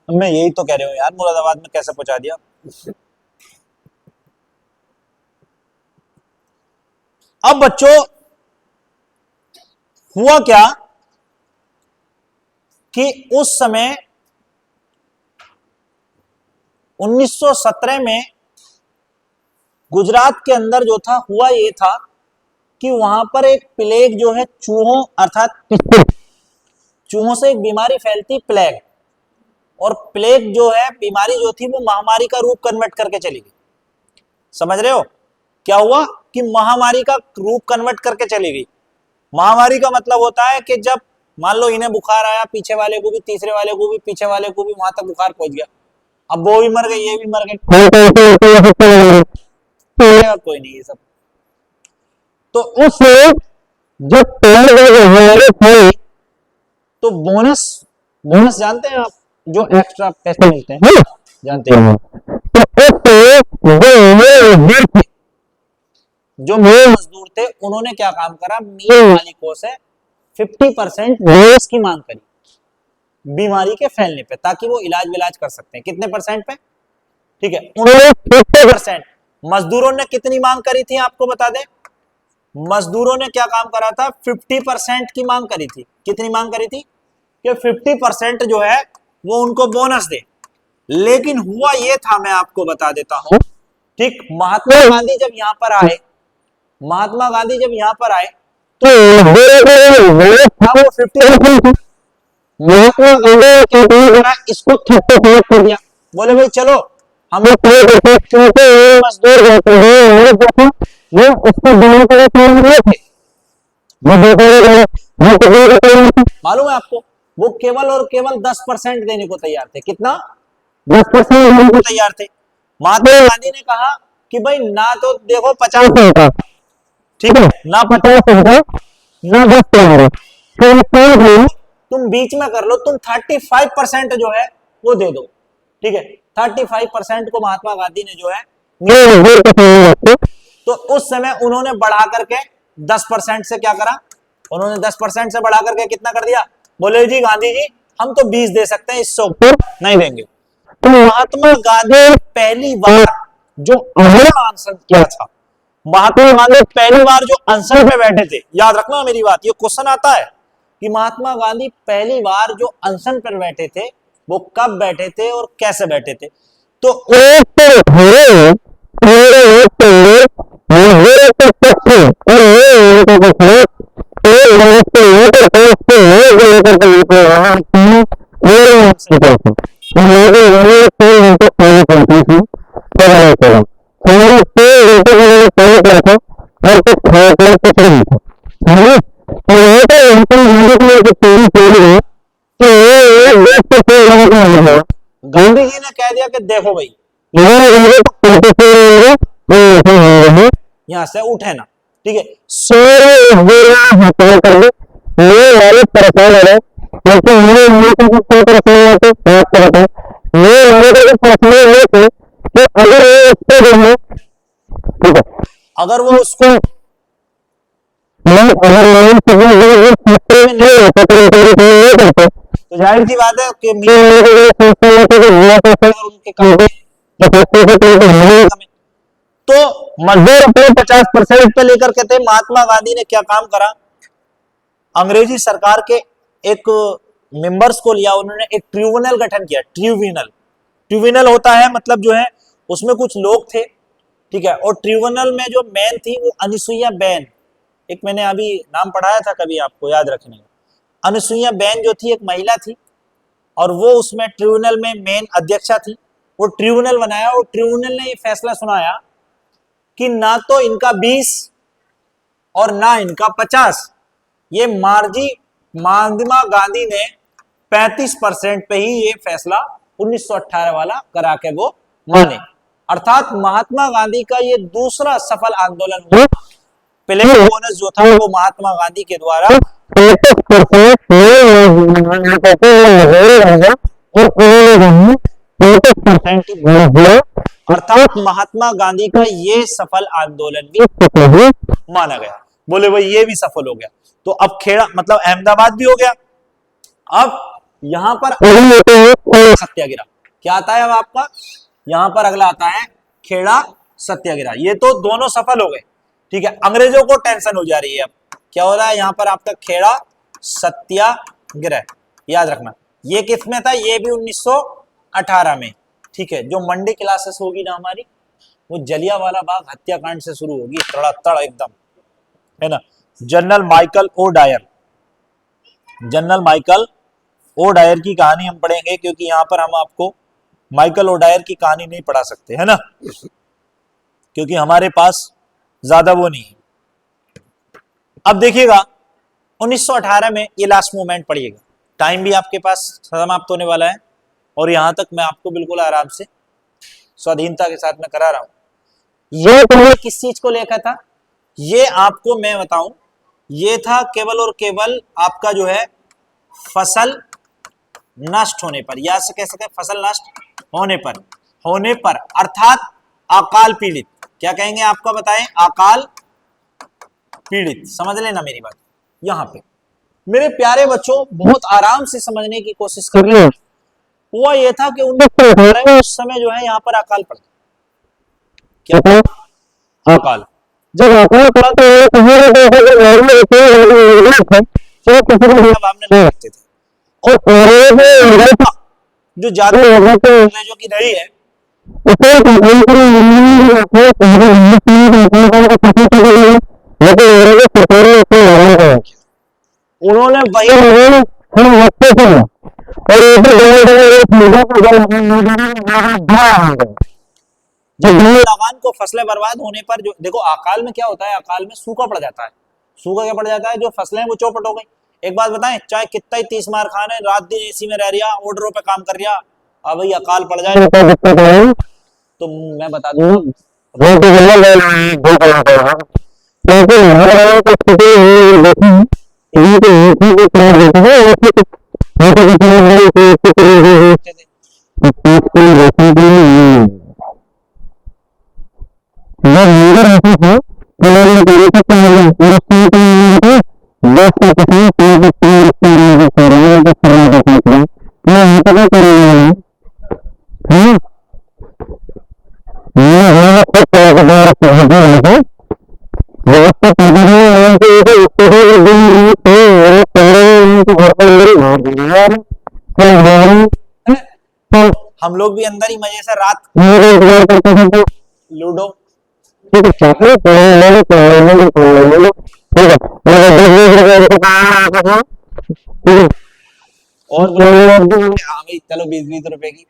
मैं यही तो कह रही हूं यार, मुरादाबाद में कैसे पहुंचा दिया। अब बच्चों हुआ क्या कि उस समय 1917 में गुजरात के अंदर जो था, हुआ ये था कि वहां पर एक प्लेग जो है, चूहों अर्थात चूहों से एक बीमारी फैलती, प्लेग। और प्लेग जो है बीमारी जो थी वो महामारी का रूप कन्वर्ट करके चली गई। समझ रहे हो क्या हुआ कि महामारी का रूप कन्वर्ट करके चली गई। महामारी का मतलब होता है कि जब मान लो इन्हें बुखार आया, पीछे वाले को भी, तीसरे वाले को भी, पीछे वाले को भी, वहां तक बुखार पहुंच गया। अब वो भी मर गए, ये भी मर गए, कोई नहीं ये सब। तो उस जब तो बोनस जानते हैं आप, जो एक्स्ट्रा पैसे मिलते हैं, जानते हैं? जो मजदूर थे उन्होंने क्या काम करा, मिल मालिकों से 50% बोनस की मांग करी बीमारी के फैलने पे, ताकि वो इलाज कर सकते हैं। कितने परसेंट पे, ठीक है, उन्होंने 50%। मजदूरों ने कितनी मांग करी थी आपको बता दें, मजदूरों ने क्या काम करा था, 50% की मांग करी थी। कितनी मांग करी थी कि 50% जो है वो उनको बोनस दे। लेकिन हुआ ये था, मैं आपको बता देता हूं, ठीक, महात्मा गांधी जब यहां पर आए, महात्मा गांधी जब यहां पर आए तो था वो 50%। महात्मा गांधी इसको 30% कर दिया। बोले भाई चलो हम लोग मजदूर वो उसको देने के लिए मालूम है आपको, वो केवल और केवल 10% देने को तैयार थे। कितना? 10% को तैयार थे। महात्मा गांधी ने कहा कि भाई ना तो देखो 50, ठीक है, ना 50 ना 10 तुम बीच में कर लो, तुम 35% जो है वो दे दो, ठीक है। 35% को महात्मा गांधी ने जो है, तो उस समय उन्होंने बढ़ा करके 10% से क्या करा, उन्होंने 10% से बढ़ा करके कितना कर दिया, बोले जी गांधी जी हम तो 20 दे सकते हैं, इससे ऊपर नहीं देंगे। तो महात्मा गांधी पहली बार जो अनशन किया था, महात्मा गांधी पहली बार जो अनशन पे बैठे थे, याद रखना मेरी बात, ये क्वेश्चन आता है कि महात्मा गांधी पहली बार जो अनशन पर बैठे थे वो कब बैठे थे और कैसे बैठे थे। तो गांधी जी ने कह दिया कि देखो भाई यहां से उठे ना, ठीक है। अगर वो उसको तो जाहिर सी बात है कि उनके तो मजदूर अपने 50% पे लेकर के थे। महात्मा गांधी ने क्या काम करा, अंग्रेजी सरकार के एक मेंबर्स को लिया, उन्होंने एक ट्रिब्यूनल गठन किया। ट्रिब्यूनल होता है मतलब जो है उसमें कुछ लोग थे, ठीक है, और ट्रिब्यूनल में जो मैन थी वो अनुसुईया बेन, एक मैंने अभी नाम पढ़ाया था कभी, आपको याद रखने का। अनुसुईया बेन जो थी एक महिला थी और वो उसमें ट्रिब्यूनल में मेन अध्यक्षा थी। वो ट्रिब्यूनल बनाया और ट्रिब्यूनल ने ये फैसला सुनाया कि ना तो इनका 20 और ना इनका 50, ये महात्मा गांधी ने 35% पे ही ये फैसला 1918 वाला करा के वो माने। अर्थात महात्मा गांधी का ये दूसरा सफल आंदोलन हुआ। पहले बोनस जो था वो महात्मा गांधी के द्वारा अर्थात महात्मा गांधी का ये सफल आंदोलन भी माना गया। बोले भाई ये भी सफल हो गया। तो अब खेड़ा मतलब अहमदाबाद भी हो गया। अब यहां पर सत्याग्रह क्या आता है, अब आपका यहां पर अगला आता है खेड़ा सत्याग्रह। ये तो दोनों सफल हो गए, ठीक है। अंग्रेजों को टेंशन हो जा रही है, अब क्या हो रहा है यहाँ पर आपका खेड़ा सत्याग्रह, याद रखना। ये किस में था, ये भी 1918 में, ठीक है। जो मंडे क्लासेस होगी ना हमारी, वो जलियांवाला बाग हत्याकांड से शुरू होगी, तड़ातड़ एकदम, है ना। जनरल माइकल ओ डायर की कहानी हम पढ़ेंगे, क्योंकि यहाँ पर हम आपको माइकल ओ डायर की कहानी नहीं पढ़ा सकते, है ना, क्योंकि हमारे पास ज्यादा वो नहीं है। अब देखिएगा 1918 में ये लास्ट मूवमेंट पढ़िएगा। टाइम भी आपके पास समाप्त होने वाला है और यहां तक मैं आपको बिल्कुल आराम से स्वाधीनता के साथ में करा रहा हूं। ये किस चीज को लेकर था, ये आपको मैं बताऊं, ये था केवल और केवल आपका जो है फसल नष्ट होने पर, या से कह सकते फसल नष्ट होने पर अर्थात अकाल पीड़ित, क्या कहेंगे आपका बताएं, अकाल पीड़ित। समझ लेना मेरी बात यहां पे मेरे प्यारे बच्चों, बहुत आराम से समझने की कोशिश कर रहे हैं। हुआ यह था कि उस समय जो है यहाँ पर अकाल पड़ा। क्या अकाल, जब अकाल पड़ा तो रखते थे और जो ज्यादा अंग्रेजों की रही है उन्होंने वही लगान को फसलें बर्बाद होने पर, जो देखो अकाल में क्या होता है, अकाल में सूखा पड़ जाता है। सूखा क्या पड़ जाता है, जो फसलें वो चौपट हो गई। एक बात बताएं, चाहे कितना ही 30 मार खान है, रात दिन एसी में रह रिया, ऑर्डरों पे काम कर रिया, अब भाई अकाल पड़ जाए क्या दिक्कत है? तो मैं बता दूंगा। वो तो गल्ला ले रहे दो कलाकार हैं, क्योंकि हमारे को छुट्टी देखी ये तो एक ही क्लास देते हैं ऐसे तो किसी ने कोई रोशन भी नहीं जब मेरा ऐसा था तो मैंने तेरे को कहा हिंदुस्तान के लिए दस से किसी तीन तीन कर रहे हैं तो फरमा देखने के लिए मैं यहाँ पर करेंगे है मैं खुद तरह का दौर पहुंच गया व्यवस्था कर रही है कि इसको दिन तो पहले तो घर पर मेरी घर दी यार तो हम लोग भी अंदर ही मजे से रात मेरे घर करते थे तो लूडो ठीक है चाकू पहले ले ठीक है मेरे 10 रुपए का ठीक है और हाँ भाई चलो 20-20 रुपए की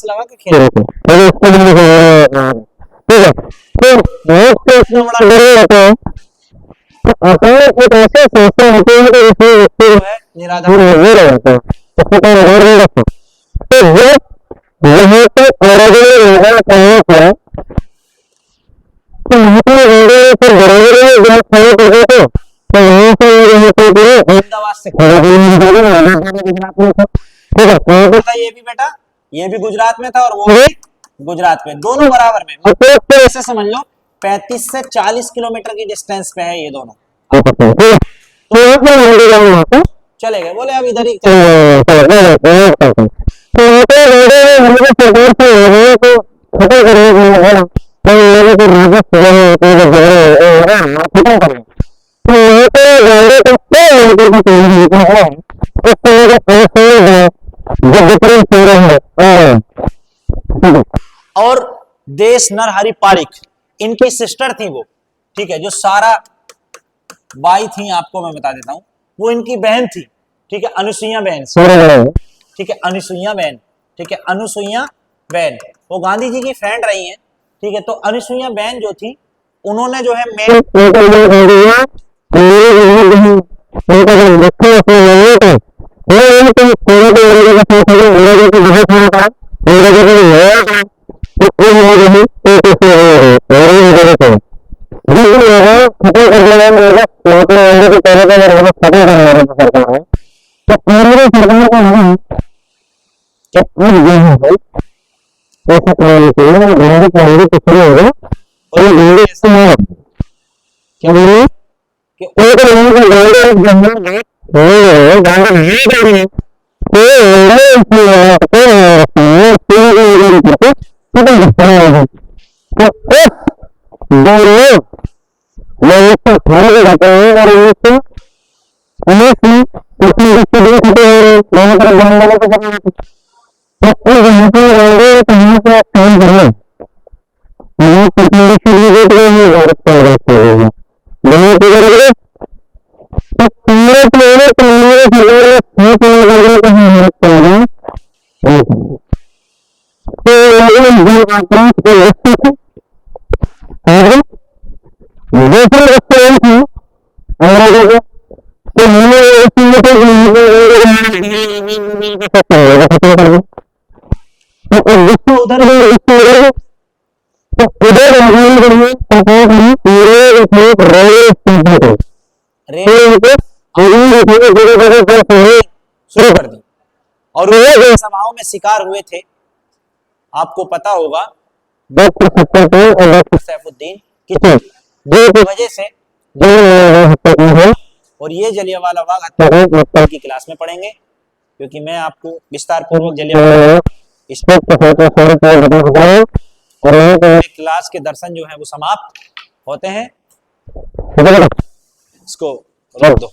लगा के खेल ऐसे सोचते होते हैं कि जो है निराधार तो यहाँ पे करना चाहिए तो यहाँ पे फिर बराबर जब खड़े कर देते तो यहाँ से अहमदाबाद से था ये भी बेटा, ये भी गुजरात में था और वो भी गुजरात में, दोनों बराबर में। मतलब ऐसे समझ लो 35 से 40 किलोमीटर की डिस्टेंस पे है ये दोनों। चले गए बोले अब इधर ही और देश नरहरि पारिक इनकी सिस्टर थी वो, ठीक है, जो सारा बाई थी आपको मैं बता देता हूँ, वो इनकी बहन थी, ठीक है, अनुसुईया बहन, ठीक है, अनुसुईया बहन, ठीक है, अनुसुईया बहन वो गांधी जी की फ्रेंड रही हैं, ठीक है। तो अनुसुईया बहन जो थी उन्होंने जो है मेन शुरू कर दी और सभाओं में शिकार हुए थे, आपको पता होगा डॉक्टर सैफुद्दीन की वजह से, और ये जलियांवाला बाग हत्याकांड की क्लास में पढ़ेंगे, क्योंकि मैं आपको विस्तार पूर्वक जलियांवाला क्लास के दर्शन जो है वो समाप्त होते हैं। इसको रोक दो।